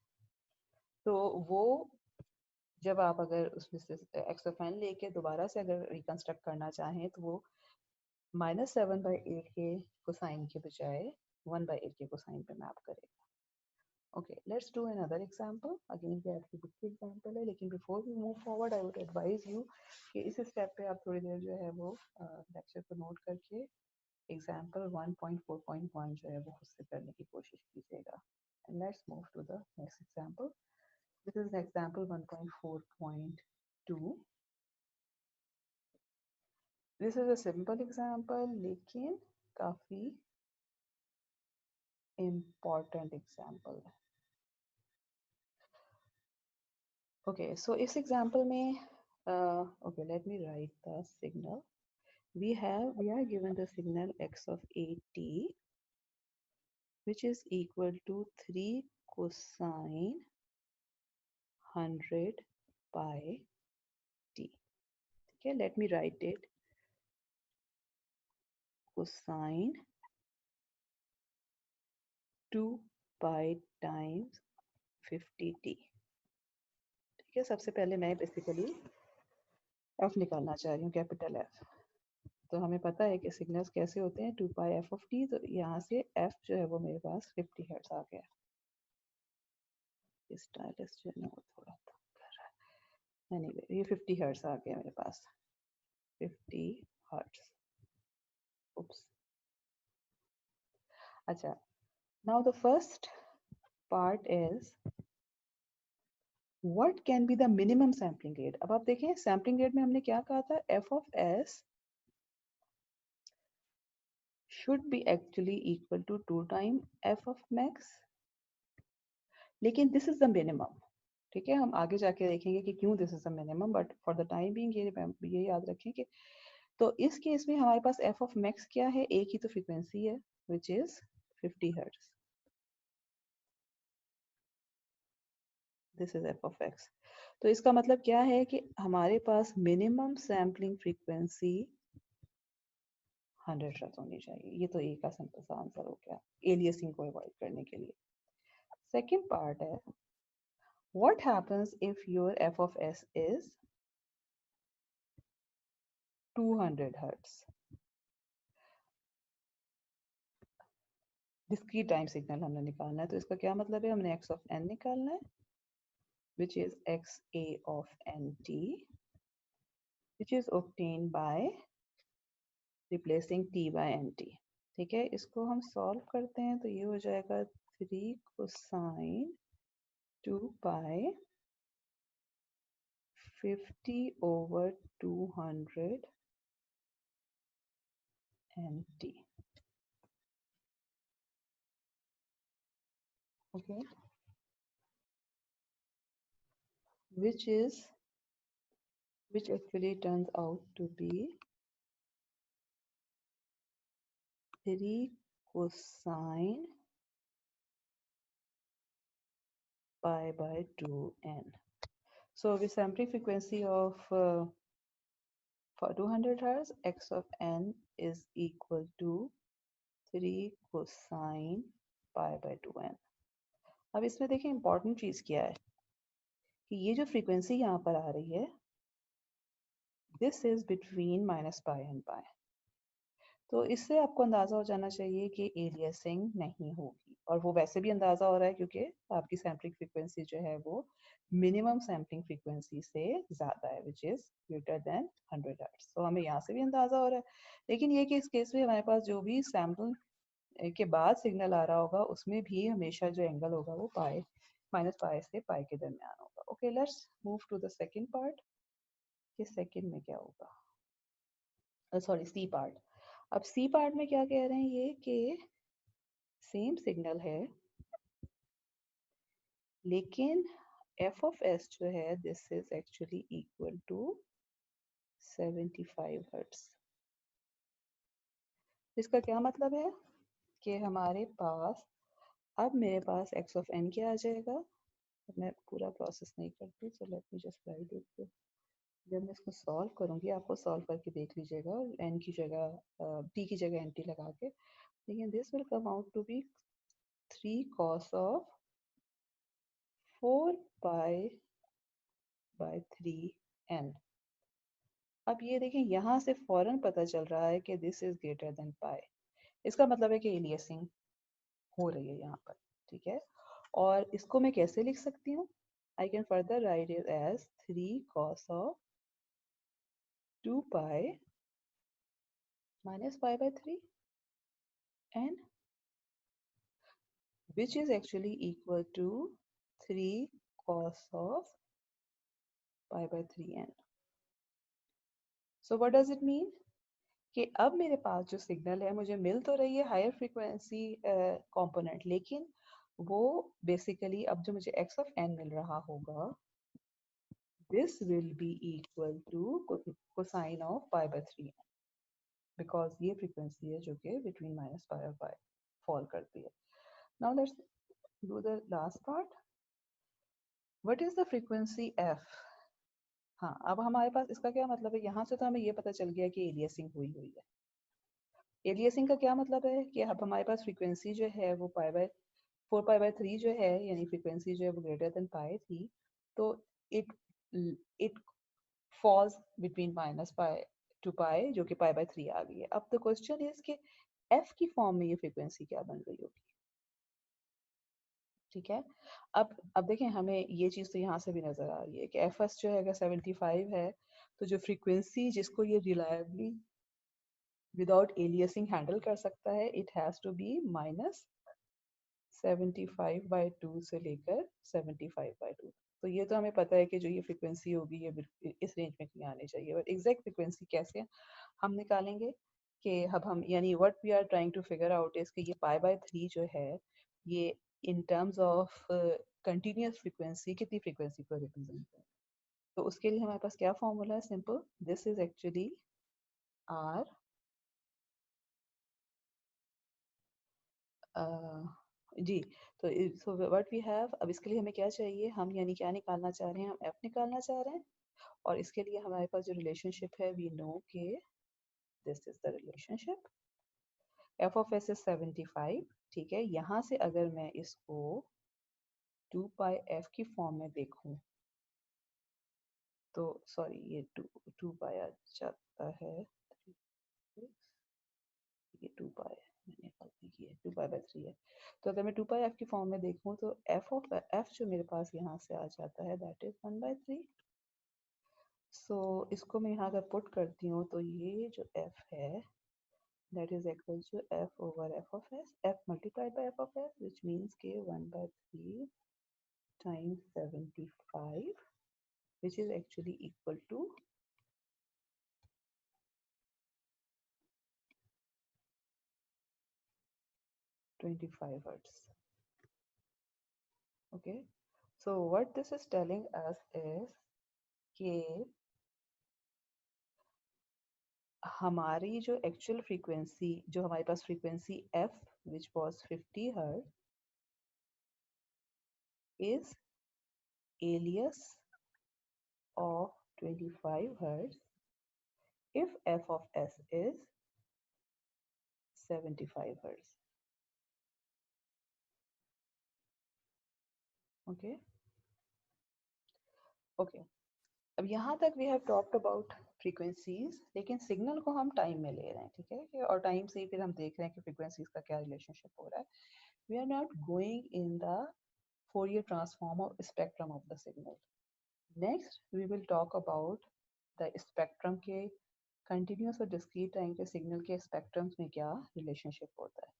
तो वो जब आप अगर उसमें से एक्सोफाइन लेके दोबारा से अगर रिकंस्ट्रक्ट करना चाहें तो वो -7/8 के कोसाइन के बजाय 1/8 के कोसाइन पे मैप करेगा। Okay, let's do another example. Again ये आपकी बुक की एग्जांपल है, लेकिन before we move forward I would advise you कि इस स्टेप पे आप थोड़ी देर जो है वो लेक्चर को नोट करके एग्जांपल 1.4.1 जो है वो खुद से करने की कोशिश कीजिएगा। And let's move to the next example. This is example 1.4.2. This is a simple example लेकिन काफी important example है। Okay, so इस example में okay, let me write the signal. We are given the signal x of 8t, which is equal to 3 cosine 100 pi t. Okay, let me write it, cosine 2 pi times 50t। ठीक है, सबसे पहले मैं basically F निकालना चाह रही हूँ, capital F. तो हमें पता है कि सिग्नल्स कैसे होते हैं, 2 पाई एफ ऑफ टी, तो यहाँ से एफ जो है वो मेरे पास 50 हर्ट्ज आ गया। स्टाइलिस जो है ना वो थोड़ा कर रहा है, एनीवे ये 50 हर्ट्ज आ गया मेरे पास, 50 हर्ट्ज। उप्स, अच्छा, now the first part is what can be the minimum sampling rate. अब आप देखें सैम्पलिंग रेट में हमने क्या कहा था, F of S should be actually equal to 2 times f of max, लेकिन this is the minimum। ठीक है, हम आगे जाके देखेंगे कि क्यों this is the minimum, but for the time being ये याद रखें कि तो इस केस में हमारे पास f of max क्या है, एक ही तो फ्रीक्वेंसी है which is 50 hertz। this is f of x। तो इसका मतलब क्या है कि हमारे पास मिनिमम सैम्पलिंग फ्रीक्वेंसी 100 हर्ट्ज होनी चाहिए। ये तो एक का सिंपल सा आंसर हो गया एलियसिंग को अवॉइड करने के लिए। सेकेंड पार्ट है, what happens if your f of s is 200 hertz? Discrete time signal हमने निकालना है, तो इसका क्या मतलब है, हमने x ऑफ n निकालना है which is xa of nt which is obtained by replacing t by nt। ठीक है, इसको हम सॉल्व करते हैं तो ये हो जाएगा 3 cosine 2 pi 50/200 nt। Okay, which actually turns out to be 3 cosine pi by 2n। So with sampling frequency of for 200 Hz, x of n is equal to 3 cosine pi by 2n। अब इसमें देखिए important चीज क्या है कि ये जो frequency यहाँ पर आ रही है this is between minus pi and pi, तो इससे आपको अंदाजा हो जाना चाहिए कि एलियासिंग नहीं होगी, और वो वैसे भी अंदाजा हो रहा है क्योंकि आपकी सैम्पलिंग फ्रीक्वेंसी जो है वो मिनिमम सैम्पलिंग फ्रीक्वेंसी से ज्यादा है which is greater then 100 hertz. तो हमें यहाँ से भी अंदाजा हो रहा है, लेकिन ये कि इस केस में हमारे पास जो भी सैम्पल के बाद सिग्नल आ रहा होगा उसमें भी हमेशा जो एंगल होगा वो पाई माइनस पाई से पाई के दरमियान होगा। Okay, let's move to the second part कि सेकंड में क्या होगा, सॉरी सी पार्ट। अब सी पार्ट में क्या कह रहे हैं ये कि सेम सिग्नल है लेकिन एफ ऑफ एस जो है this is actually equal to 75 hertz. इसका क्या मतलब है कि हमारे पास अब मेरे पास एक्स ऑफ एन क्या आ जाएगा, मैं पूरा प्रोसेस नहीं करती, so let me just right it. जब मैं इसको सॉल्व करूंगी आपको सॉल्व करके देख लीजिएगा, एन की जगह टी की जगह एन टी लगा के, लेकिन this will come out to be 3 cos of 4 pi by 3n। अब ये देखें यहाँ से फौरन पता चल रहा है कि दिस इज ग्रेटर देन पाई, इसका मतलब है कि एलियासिंग हो रही है यहाँ पर। ठीक है, और इसको मैं कैसे लिख सकती हूँ, I can further write it as 3 cos of 2 pi minus pi by 3n which is actually equal to 3 cos of pi by 3n। So what does it mean कि अब मेरे पास जो सिग्नल है मुझे मिल तो रही है हायर फ्रीक्वेंसी कंपोनेंट, लेकिन वो बेसिकली अब जो मुझे x ऑफ n मिल रहा होगा this will be equal to cosine of pi by 3n, because ये फ्रीक्वेंसी है जो कि बिटवीन माइनस पाई और पाई फॉल करती है। Now let's do the last part, what is the frequency f। हाँ, अब हमारे पास इसका क्या मतलब है, यहाँ से तो हमें ये पता चल गया कि एलियासिंग हुई हुई है। एलियासिंग का क्या मतलब है कि अब हमारे पास फ्रीक्वेंसी जो है वो पाई बाय 4 पाई बाय 3 जो है, यानी फ्रीक्वेंसी जो है वो ग्रेटर देन पाई थी, तो it it falls between minus pi to pi जो कि पाई बाय 3 आ गई है। अब द क्वेश्चन इज कि एफ की फॉर्म में ये फ्रीक्वेंसी क्या बन रही होगी। ठीक है, अब देखें हमें ये चीज़ तो यहाँ से भी नजर आ रही है कि एफ एस जो है अगर 75 है तो जो फ्रीक्वेंसी जिसको ये रिलायबली विदाउट एलियासिंग हैंडल कर सकता है it has to be minus 75/2 से लेकर 75/2। तो ये तो हमें पता है कि जो ये फ्रीक्वेंसी होगी ये इस रेंज में कहीं आनी चाहिए, बट एग्जैक्ट फ्रीक्वेंसी कैसे हम निकालेंगे कि अब हम यानी what we are trying to figure out is कि ये पाई बाय 3 जो है ये in terms of continuous frequency कितनी फ्रीक्वेंसी को रिप्रेजेंट करे। तो उसके लिए हमारे पास क्या फॉर्मूला है, सिंपल, दिस इज एक्चुअली आर जी। तो सो व्हाट वी हैव, अब इसके लिए हमें क्या चाहिए, हम यानी क्या निकालना चाह रहे हैं, हम एफ निकालना चाह रहे हैं, और इसके लिए हमारे पास जो रिलेशनशिप है वी नो के this is the relationship F of S is 75। ठीक है, यहाँ से अगर मैं इसको 2 पाई एफ की फॉर्म में देखूं तो सॉरी ये 2 पाई आ जाता है, ये 2 पाई मैंने गलती की है, 2 पाई/3 है। तो अगर मैं 2 पाई f की फॉर्म में देखूँ तो f ऑफ f जो मेरे पास यहाँ से आ जाता है दैट इज 1/3। सो इसको मैं यहाँ अगर पुट करती हूँ तो ये जो f है that is equal to f over f of s, f multiplied by f of s, which means k 1/3 times 75, which is actually equal to 25 hertz. Okay, so what this is telling us is कि हमारी जो actual frequency जो हमारे पास frequency f which was 50 hertz is alias of 25 hertz if f of s is 75 hertz. Okay, okay. अब यहाँ तक we have talked about frequencies, लेकिन signal को हम टाइम में ले रहे हैं, ठीक है, और टाइम से ही फिर हम देख रहे हैं कि फ्रीक्वेंसीज का क्या रिलेशनशिप हो रहा है. We are not going in the Fourier transform or spectrum of the signal. Next, we will talk about the spectrum के continuous और discrete time के signal के spectrums में क्या relationship होता है.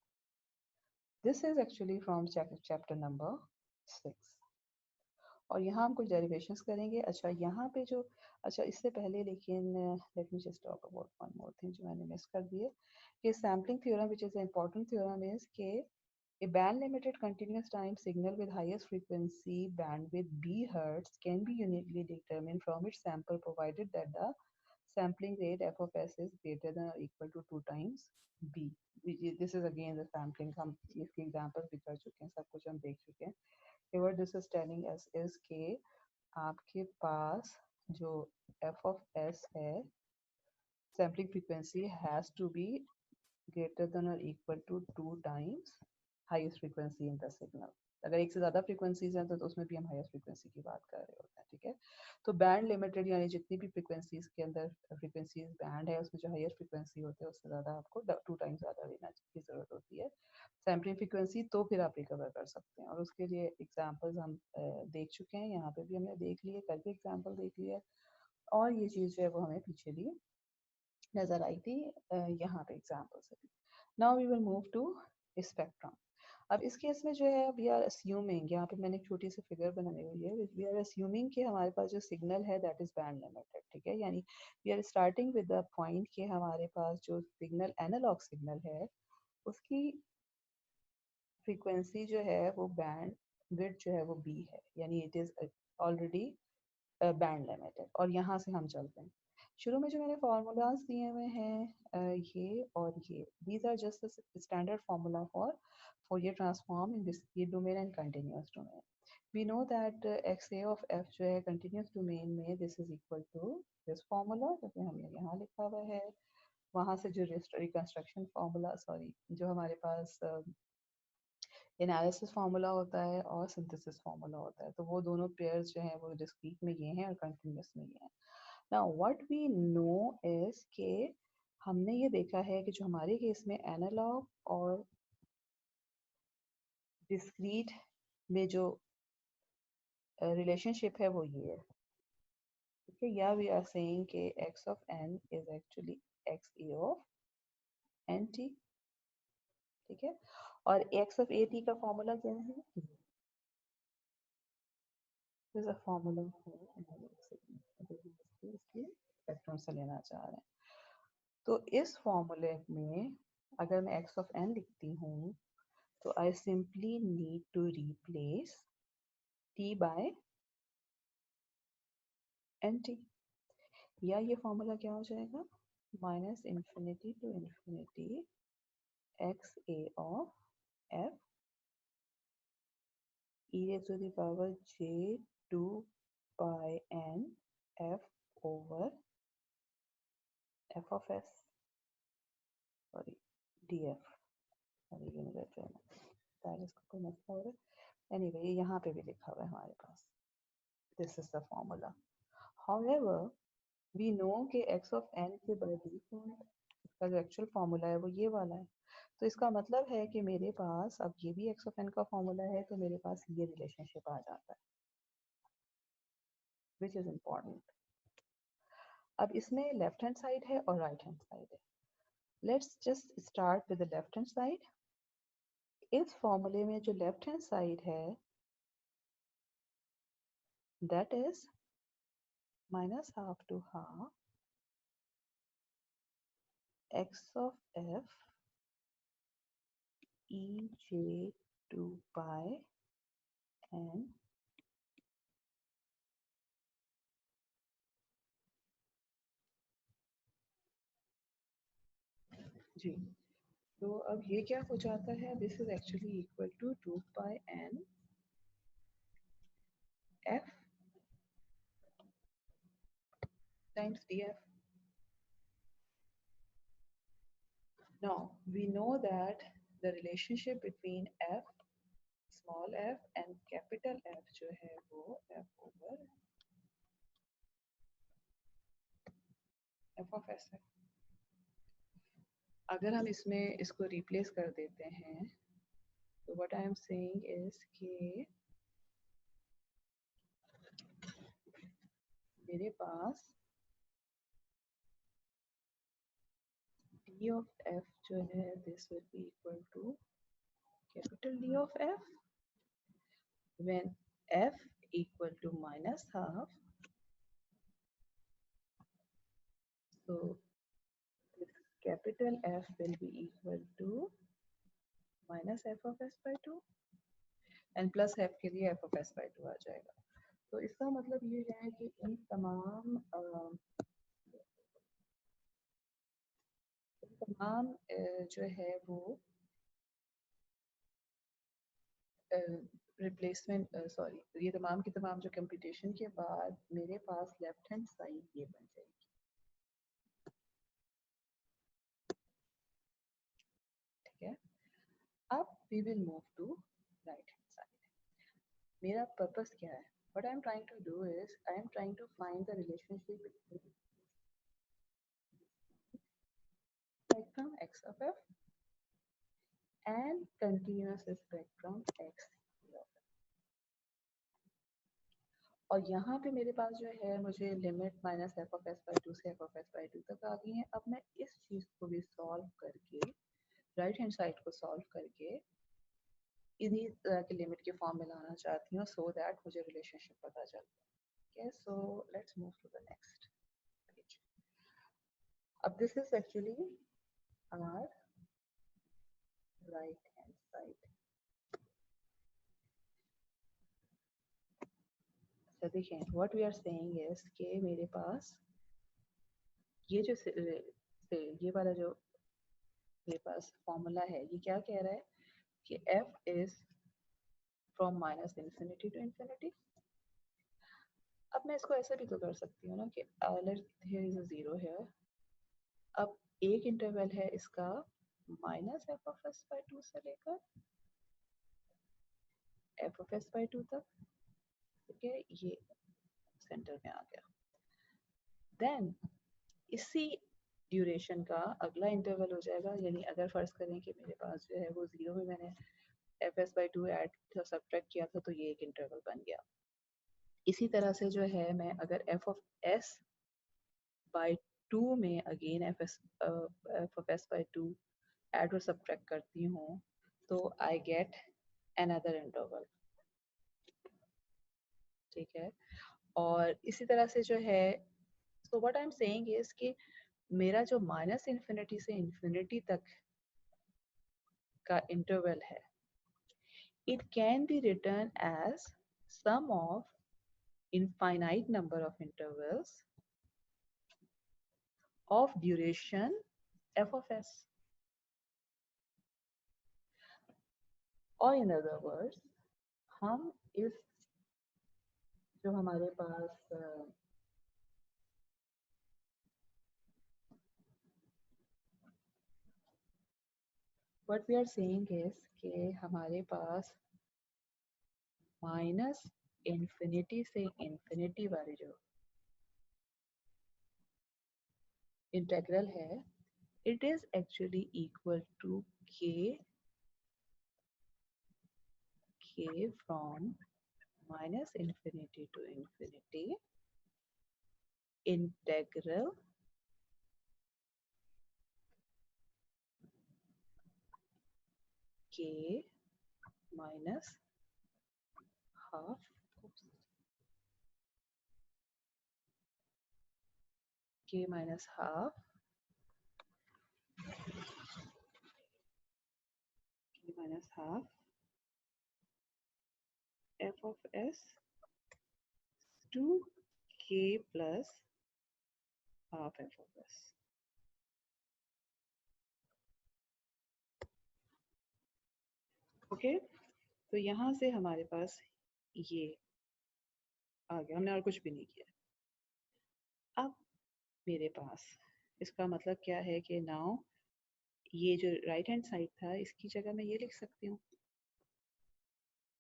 This is actually from chapter number 6. और यहाँ हम कुछ डेरिवेशंस करेंगे. अच्छा यहाँ पे जो अच्छा इससे पहले लेकिन let me just talk about one more thing जो मैंने मिस कर दी है कि sampling theorem which is important theorem is के a band limited continuous time signal with highest frequency bandwidth b hertz can be uniquely determined from its sample provided that the sampling rate f of s is greater than or equal to 2 times b. This is again the sampling. हम इसके examples भी कर चुके हैं, सब कुछ हम देख चुके हैं. What this is telling us is कि आपके पास जो f of s है sampling frequency has to be greater than or equal to 2 times highest frequency in the signal. अगर एक से ज़्यादा फ्रीक्वेंसीज हैं तो उसमें भी हम हाईएस्ट फ्रीक्वेंसी की बात कर रहे होते हैं, ठीक है. तो बैंड लिमिटेड यानी जितनी भी फ्रीक्वेंसीज के अंदर फ्रीक्वेंसीज बैंड है उसमें जो हाईएस्ट फ्रीक्वेंसी होते हैं उससे ज़्यादा आपको 2 टाइम्स ज़्यादा लेना की ज़रूरत होती है सैम्पलिंग फ्रीक्वेंसी, तो फिर आप रिकवर कर सकते हैं. और उसके लिए एग्जांपल्स हम देख चुके हैं, यहाँ पे भी हमने देख लिए, कल भी एग्जांपल देख लिया, और ये चीज़ जो है वो हमें पीछे भी नज़र आई थी यहाँ पे एग्जांपल से भी. Now we will move to spectrum. अब इस केस में जो है वी आर अस्यूमिंग, यहाँ पे मैंने एक छोटी सी फिगर बनाई हुई है, वी आर अस्यूमिंग कि हमारे पास जो सिग्नल है दैट इज बैंड लिमिटेड, ठीक है. यानी we are starting with the point कि हमारे पास जो सिग्नल एनालॉग सिग्नल है उसकी फ्रीक्वेंसी जो है वो बैंड विड्थ जो है वो बी है, यानी it is already band limited. और यहाँ से हम चलते हैं. शुरू में जो मैंने फार्मूलाज दिए हुए हैं ये और these are just standard formula for Fourier transform in discrete domain and continuous domain. We know that xa of f जो है continuous domain में this is equal to this formula जो कि हमने यहाँ लिखा हुआ है. वहाँ से जो रिकंस्ट्रक्शन फार्मूला सॉरी जो हमारे पास एनालिसिस फार्मूला होता है और सिंथेसिस फार्मूला होता है, तो वो दोनों पेयर्स जो हैं वो डिस्क्रीट में ये हैं और कंटिन्यूस में ये हैं. Now what we know is के हमने ये देखा है कि जो हमारे केस में एनालॉग और डिस्क्रीट में जो रिलेशनशिप है वो ये है, ठीक है. या वी आर सेइंग कि x of n is actually xa of nt, ठीक है. और x ऑफ at का फॉर्मूला क्या है, दिस अ फॉर्मूला इसलिए स्पेक्ट्रम से लेना चाह रहे हैं. तो इस फॉर्मूले में अगर मैं x ऑफ n लिखती हूँ तो I simply need to replace t by nt, या ये फॉर्मूला क्या हो जाएगा, minus infinity to infinity X A of F e raised to the power j 2 pi n f over f of s, sorry df, sorry unilateral that इसका कोई मसला हो रहा है. एनीवे ये यहाँ पे भी लिखा हुआ है हमारे पास, this is the formula. However we know कि x ऑफ n के बाय डिफॉल्ट इसका जो एक्चुअल फॉर्मूला है वो ये वाला है. तो इसका मतलब है कि मेरे पास अब ये भी एक्स ऑफ एन का फॉर्मूला है, तो मेरे पास ये रिलेशनशिप आ जाता है, विच इज इम्पॉर्टेंट। अब इसमें लेफ्ट हैंड साइड है और राइट हैंड साइड है। Let's just start with the left hand side. इस फॉर्मूले में जो लेफ्ट हैंड साइड है that is minus half to half x of f e j to pi n जी। तो अब ये क्या हो जाता है, this is actually equal to 2 pi n f times df. Now we know that the relationship between f small f and capital F जो है वो f over f of s है। अगर हम इसमें इसको रिप्लेस कर देते हैं तो what I am saying is कि मेरे पास d of f जो है this will be equal to capital D of f when f equal to minus half. So this capital F will be equal to minus f of s by 2 and plus f के लिए f of s by 2 आ जाएगा। तो इसका मतलब ये है कि इन तमाम जो है वो रिप्लेसमेंट सॉरी ये तमाम की तमाम जो कंप्यूटेशन के बाद मेरे पास लेफ्ट हैंड साइड ये बन जाएगी। ठीक है, अब we will move to right hand side. मेरा पर्पस क्या है, what I am trying to do is I am trying to find the relationship between spectrum x of f and continuous spectrum x of f। और यहाँ पे मेरे पास जो है मुझे limit minus F of S by two से F of S by two तक आ गई है। अब मैं इस चीज़ को भी सॉल्व करके राइट हैंड साइड को सॉल्व करके इन्हीं तरह के लिमिट के फॉर्म में लाना चाहती हूँ सो दैट मुझे रिलेशनशिप पता चल जाए। So let's move to the next page. अब this is actually our right hand side. तो देखें what we are saying is कि मेरे पास ये जो ये वाला जो मेरे पास फॉर्मूला है ये क्या कह रहा है कि f is from minus infinity to infinity. अब मैं इसको ऐसे भी तो कर सकती हूँ ना कि here is a zero here. अब एक इंटरवल है इसका minus F of S by two से लेकर F of S by two तक। ठीक है, ये सेंटर में आ गया। देन इसी ड्यूरेशन का अगला इंटरवल हो जाएगा, यानी अगर फर्ज करें कि मेरे पास जो है वो जीरो में मैंने F S by two add subtract किया था तो ये एक इंटरवल बन गया। इसी तरह से जो है मैं अगर F of S by two में again F of S by two add और सब्ट्रैक्ट करती हूँ तो आई गेट अनदर इंटरवल। ठीक है, और इसी तरह से जो है सो what I am saying is कि मेरा जो माइनस इन्फिनिटी से इन्फिनिटी तक का इंटरवल है it can be written as sum of infinite number of intervals of duration f of s, or in other words हम इस जो हमारे पास what we are saying is कि हमारे पास माइनस इन्फिनिटी से इन्फिनिटी वाली जो इंटेग्रल है it is actually equal to k from minus infinity to infinity integral k minus half k minus half k minus half f of s to k plus half f of s. Okay, तो यहाँ से हमारे पास ये आ गया, हमने और कुछ भी नहीं किया। अब मेरे पास इसका मतलब क्या है कि नाउ ये जो राइट हैंड साइड था इसकी जगह मैं ये लिख सकती हूँ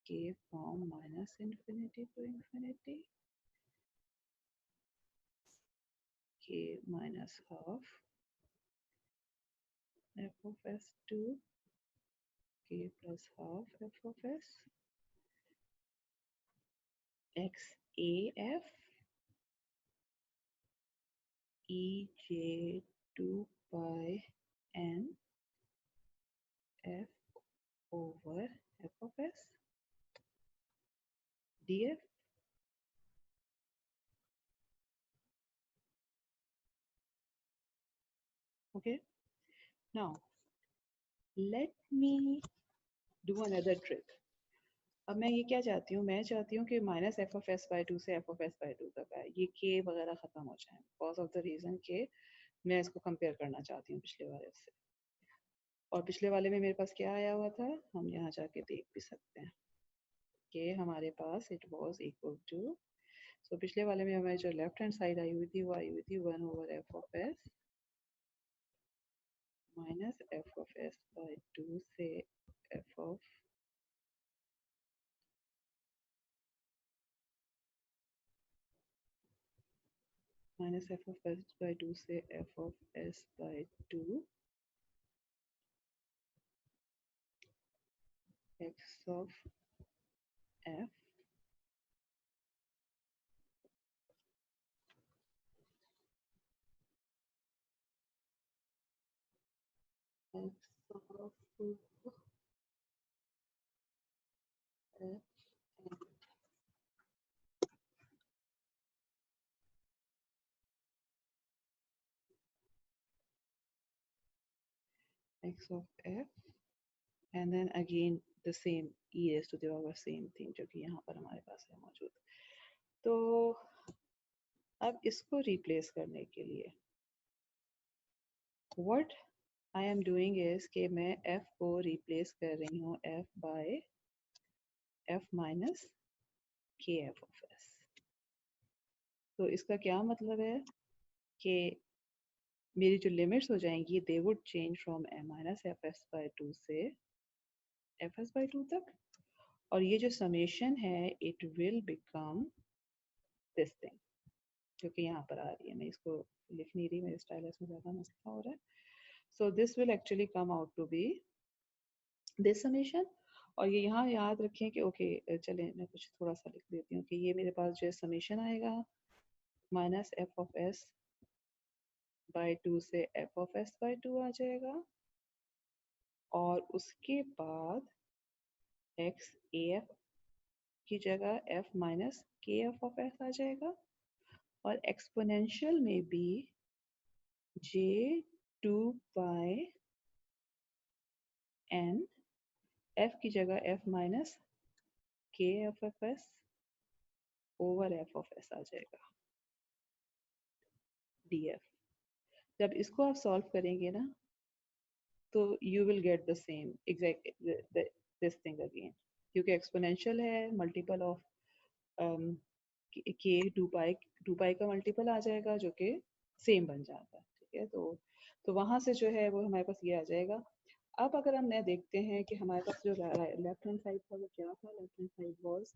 k from minus infinity to infinity k minus half f of s to k plus half f of s x a f e j 2 pi n f over f of s df. Okay, now let me do another trick. अब मैं ये क्या चाहती हूँ, मैं चाहती हूँ कि minus F of S by two से F of S by two तक आए, ये के वगैरह खत्म हो जाए, बिकॉज ऑफ द रीजन के मैं इसको कंपेयर करना चाहती हूँ पिछले वाले से। और पिछले वाले में मेरे पास क्या आया हुआ था, हम यहाँ जाके देख भी सकते हैं कि हमारे पास इट वाज इक्वल टू, सो पिछले वाले में हमारी जो लेफ्ट हैंड साइड आई हुई थी वो आई हुई थी 1 over F of S minus F of S by two से F of minus F of S by two से F of S by two X of F X of F x of f and then again the same e raised to the power same thing जो कि यहाँ पर हमारे पास है मौजूद। तो अब इसको रिप्लेस करने के लिए what I am doing is कि मैं f को रिप्लेस कर रही हूँ f by f minus kf of s। तो इसका क्या मतलब है कि मेरी जो लिमिट्स हो जाएंगी they would change from m minus fs by 2 से fs by 2 तक, और ये जो समेशन है it will become this thing जो कि यहाँ पर आ रही है, मैं इसको लिख नहीं रही, मेरे स्टाइलस में ज़्यादा मसला हो रहा है। So this will actually come out to be this summation, और ये यहाँ याद रखें कि ओके चलें मैं कुछ थोड़ा सा लिख देती हूँ कि ये मेरे पास जो समेशन आएगा minus F of S by two से F of S by two आ जाएगा, और उसके बाद एक्स ए एफ की जगह F minus K F of S आ जाएगा, और एक्सपोनेंशियल में भी जे 2 पाई एन एफ की जगह F minus K F of S over F of S आ जाएगा डी एफ। जब इसको आप सॉल्व करेंगे ना तो you will get the same exact this thing again, क्योंकि एक्सपोनेंशियल है मल्टीपल ऑफ के टू पाई का मल्टीपल आ जाएगा जो कि सेम बन जाता है, ठीक है। तो वहां से जो है वो हमारे पास ये आ जाएगा। अब अगर हम नए देखते हैं कि हमारे पास जो लेफ्ट हैंड साइड था वो क्या था, लेफ्ट हैंड साइड वाज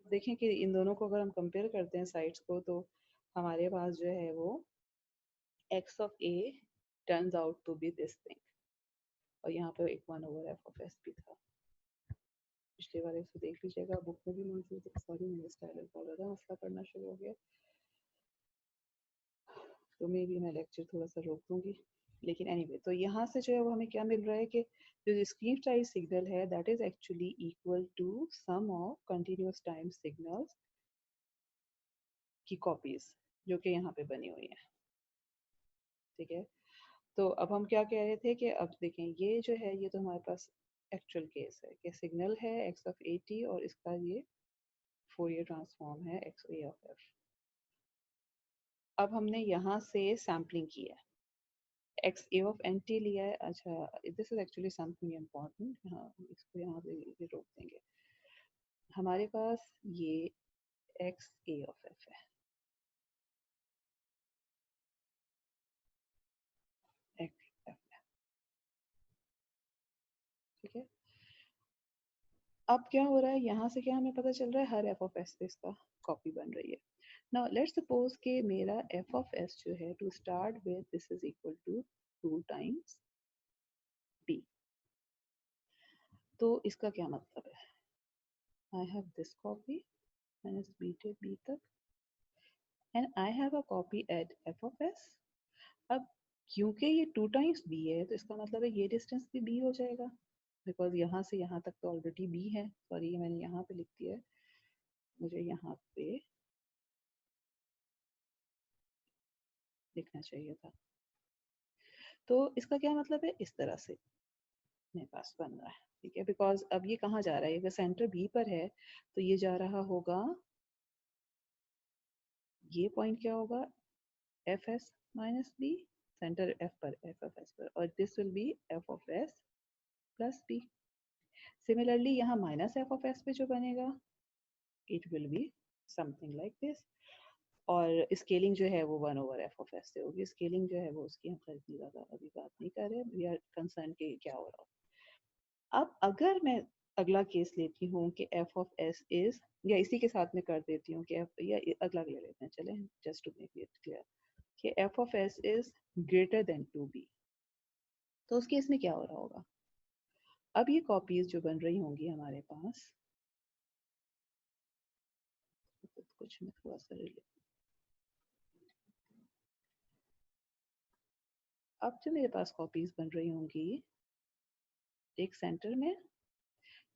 देखें कि इन दोनों को अगर हम कंपेयर करते हैं साइड्स को, तो हमारे पास जो है वो x of a turns out to be this thing, और यहाँ पे एक 1 over f of s भी था। पिछले वाले से देख लीजिएगा, बुक में भी मौजूद है। सॉरी, मेरे स्टाइल बहुत ज़्यादा मसला करना शुरू हो गया, तो मे भी मैं लेक्चर थोड़ा सा रोक दूंगी। लेकिन एनीवे, तो यहाँ से जो है वो हमें क्या मिल रहा है कि जो discrete टाइम सिग्नल है that is actually equal to sum of continuous time signals की कॉपीज जो कि यहाँ पे बनी हुई है। ठीक है, तो अब हम क्या कह रहे थे कि अब देखें ये जो है ये तो हमारे पास एक्चुअल केस है कि सिग्नल है x ऑफ ए टी और इसका ये फोरियर ट्रांसफॉर्म है एक्स ए ऑफ एफ। अब हमने यहाँ से सैम्पलिंग की है, X A of N T लिया है। अच्छा, this is actually something important, हाँ इसको यहाँ पे ये रोक देंगे। हमारे पास ये एक्स ए ऑफ एफ है, एक्स एफ, ठीक है। अब क्या हो रहा है यहाँ से, क्या हमें पता चल रहा है हर एफ ऑफ एस पे इसका कॉपी बन रही है। नाउ लेट्स सपोज कि मेरा एफ ऑफ एस जो है to start with this is equal to 2 times B. तो इसका क्या मतलब है, I have this copy minus B to B तक and I have a copy at F of S. अब क्योंकि ये 2 टाइम्स बी है तो इसका मतलब है ये डिस्टेंस भी बी हो जाएगा, बिकॉज यहाँ से यहाँ तक तो ऑलरेडी बी है। सॉरी, ये मैंने यहाँ पे लिख दिया है, मुझे यहाँ पे लिखना चाहिए था। तो इसका क्या मतलब है, इस तरह से मेरे पास बन रहा है, ठीक है। बिकॉज अब ये कहाँ जा रहा है, अगर सेंटर बी पर है तो ये जा रहा होगा, ये पॉइंट क्या होगा, F S minus B, center F पर, एफ ऑफ एस पर, और this will be F of S plus B. Similarly यहाँ माइनस एफ ऑफ एस पे जो बनेगा it will be something like this, और स्केलिंग जो है वो 1 ओवर एफ ऑफ एस से होगी। स्केलिंग जो है वो उसकी हम खरीदी ज़्यादा अभी बात नहीं कर रहे, वी आर कंसर्न के क्या हो रहा हो। अब अगर मैं अगला केस लेती हूँ कि एफ ऑफ एस इज, या इसी के साथ में कर देती हूँ कि एफ, या अगला ले लेते हैं, चले just to make it clear कि F of S is greater than 2b, तो उस केस में क्या हो रहा होगा। अब ये कॉपीज जो बन रही होंगी हमारे पास, कुछ मैं थोड़ा सा अब जो मेरे पास कॉपीज बन रही होंगी एक सेंटर में,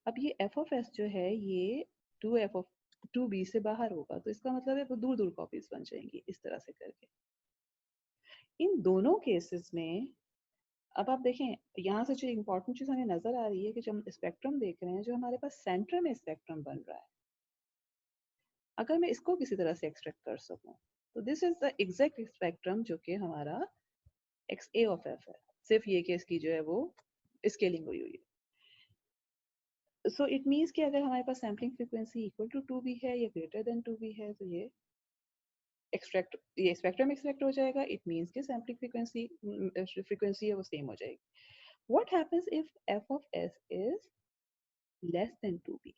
अब ये एफ ऑफ एस जो है ये 2 से बाहर होगा, तो इसका मतलब है वो दूर दूर कॉपीज बन जाएंगी इस तरह से करके। इन दोनों केसेस में अब आप देखें, यहाँ से जो इम्पोर्टेंट चीज हमें नजर आ रही है कि जब हम स्पेक्ट्रम देख रहे हैं, जो हमारे पास सेंटर में स्पेक्ट्रम बन रहा है, अगर मैं इसको किसी तरह से एक्सट्रैक्ट कर सकूं, तो this is the exact spectrum जो कि हमारा एक्स ए ऑफ एफ है, सिर्फ ये केस की जो है वो स्केलिंग हुई हुई है। सो इट मीन्स कि अगर हमारे पास sampling frequency equal to 2b है या ग्रेटर देन 2b है, तो ये स्पेक्ट्रम एक्सट्रैक्ट हो जाएगा। इट मीन्स कि सैम्पलिंग फ्रीक्वेंसी है वो सेम हो जाएगी। What happens if f of s is less than 2b?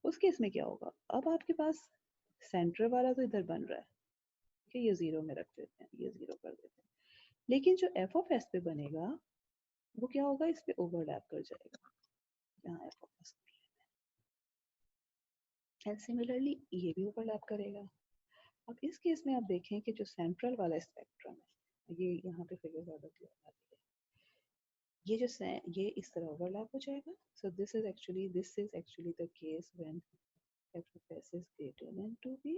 उस केस में क्या होगा, अब आपके पास सेंटर वाला तो इधर बन रहा है कि ये जीरो में रख देते हैं, ये जीरो कर देते हैं, लेकिन जो f of s पे बनेगा वो क्या होगा, इस पे ओवरलैप कर जाएगा, यहाँ f of s, and similarly ये भी ओवरलैप करेगा। अब इस केस में आप देखें कि जो सेंट्रल वाला स्पेक्ट्रम है, ये यहाँ पे फिगर ज्यादा क्लियर आ रही है, ये जो ये इस तरह ओवरलैप हो जाएगा। So this is actually the case when f of s is greater than 2b.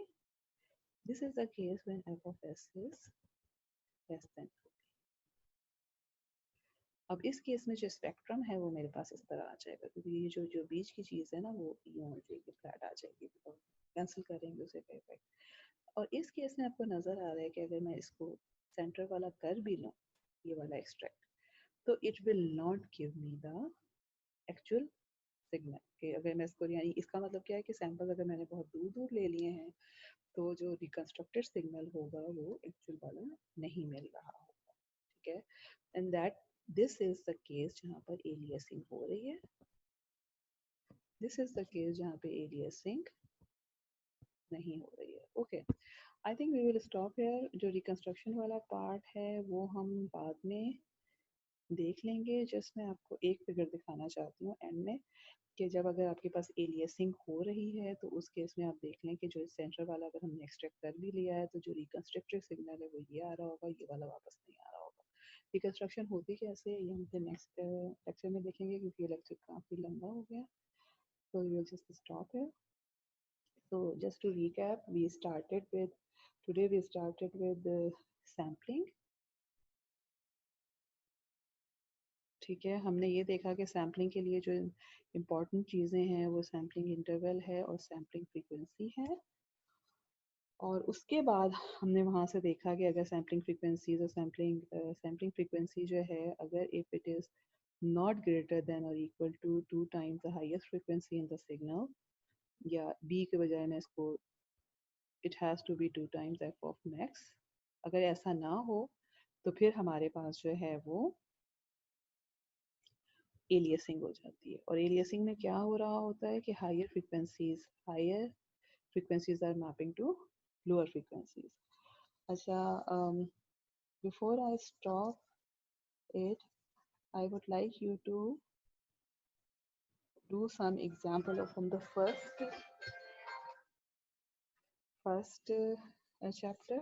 This is the case when f of s is less than 2b. अब इस केस में जो स्पेक्ट्रम है वो मेरे पास इस तरह आ जाएगा, क्योंकि ये जो बीच की चीज है ना वो यूं हो जाएगी, फ्लैट आ जाएगी, तो कैंसिल करेंगे उसे का इफेक्ट। और इस केस में आपको नजर आ रहा है कि अगर मैं इसको सेंटर वाला कर भी लूँ, ये वाला एक्सट्रैक्ट, तो it will not give me the actual signal के अगर मैं इसको यानी इसका मतलब क्या है कि सैंपल अगर मैंने बहुत दूर दूर ले लिए हैं तो जो रिकंस्ट्रक्टेड सिग्नल होगा वो एक्चुअल वाला नहीं मिल रहा होगा, ठीक है। And that this is the case जहाँ पर एलियासिंग हो रही है, दिस इज द केस जहाँ पे एलियासिंग नहीं हो रही है। Okay, I think we will stop here. जो रिकंस्ट्रक्शन वाला पार्ट है वो हम बाद में देख लेंगे। जस्ट मैं आपको एक फिगर दिखाना चाहती हूँ एंड में कि जब अगर आपके पास एलियसिंग हो रही है तो उस केस में आप देख लें कि जो सेंटर वाला अगर हमने एक्सट्रैक्ट कर भी लिया है तो जो रिकंस्ट्रक्टेड सिग्नल है वो ये आ रहा होगा, ये वाला वापस नहीं आ रहा होगा। रिकंस्ट्रक्शन होती कैसे ये हम फिर नेक्स्ट लेक्चर में देखेंगे क्योंकि ये लेक्चर काफ़ी लंबा हो गया। So we will just stop here. So just to recap, today we started with the sampling। ठीक है, हमने ये देखा कि सैम्पलिंग के लिए जो इम्पोर्टेंट चीज़ें हैं वो सैम्पलिंग इंटरवल है और सैम्पलिंग फ्रीक्वेंसी है। और उसके बाद हमने वहाँ से देखा कि अगर सैम्पलिंग फ्रीक्वेंसीज और सैम्पलिंग फ्रीक्वेंसी जो है अगर if it is not greater than और equal to 2 times the highest frequency in the signal, या बी के बजाय मैं इसको it has to be 2 times F of max, अगर ऐसा ना हो तो फिर हमारे पास जो है वो एलियसिंग हो जाती है। और एलियसिंग में क्या हो रहा होता है कि higher frequencies are mapping to lower frequencies. अच्छा, before I stop it I would like you to do some example of from the first chapter।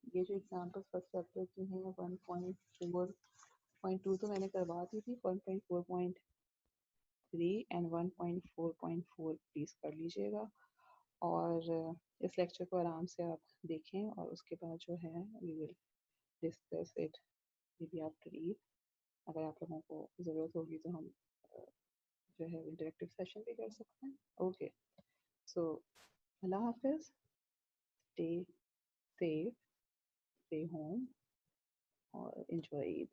ये जो एग्जाम्पल फर्स्ट चैप्टर की हैं 1.4.2 तो मैंने करवा दी थी, 1.4.3 एंड 1.4.4 प्लीज़ कर लीजिएगा। और इस लेक्चर को आराम से आप देखें और उसके बाद जो है we will discuss it maybe after Eid. अगर आप लोगों को ज़रूरत होगी तो हम जो है इंटरेक्टिव सेशन भी कर सकते हैं। ओके, सो अल्लाह हाफिज़, स्टे सेफ, स्टे होम और enjoy ईद।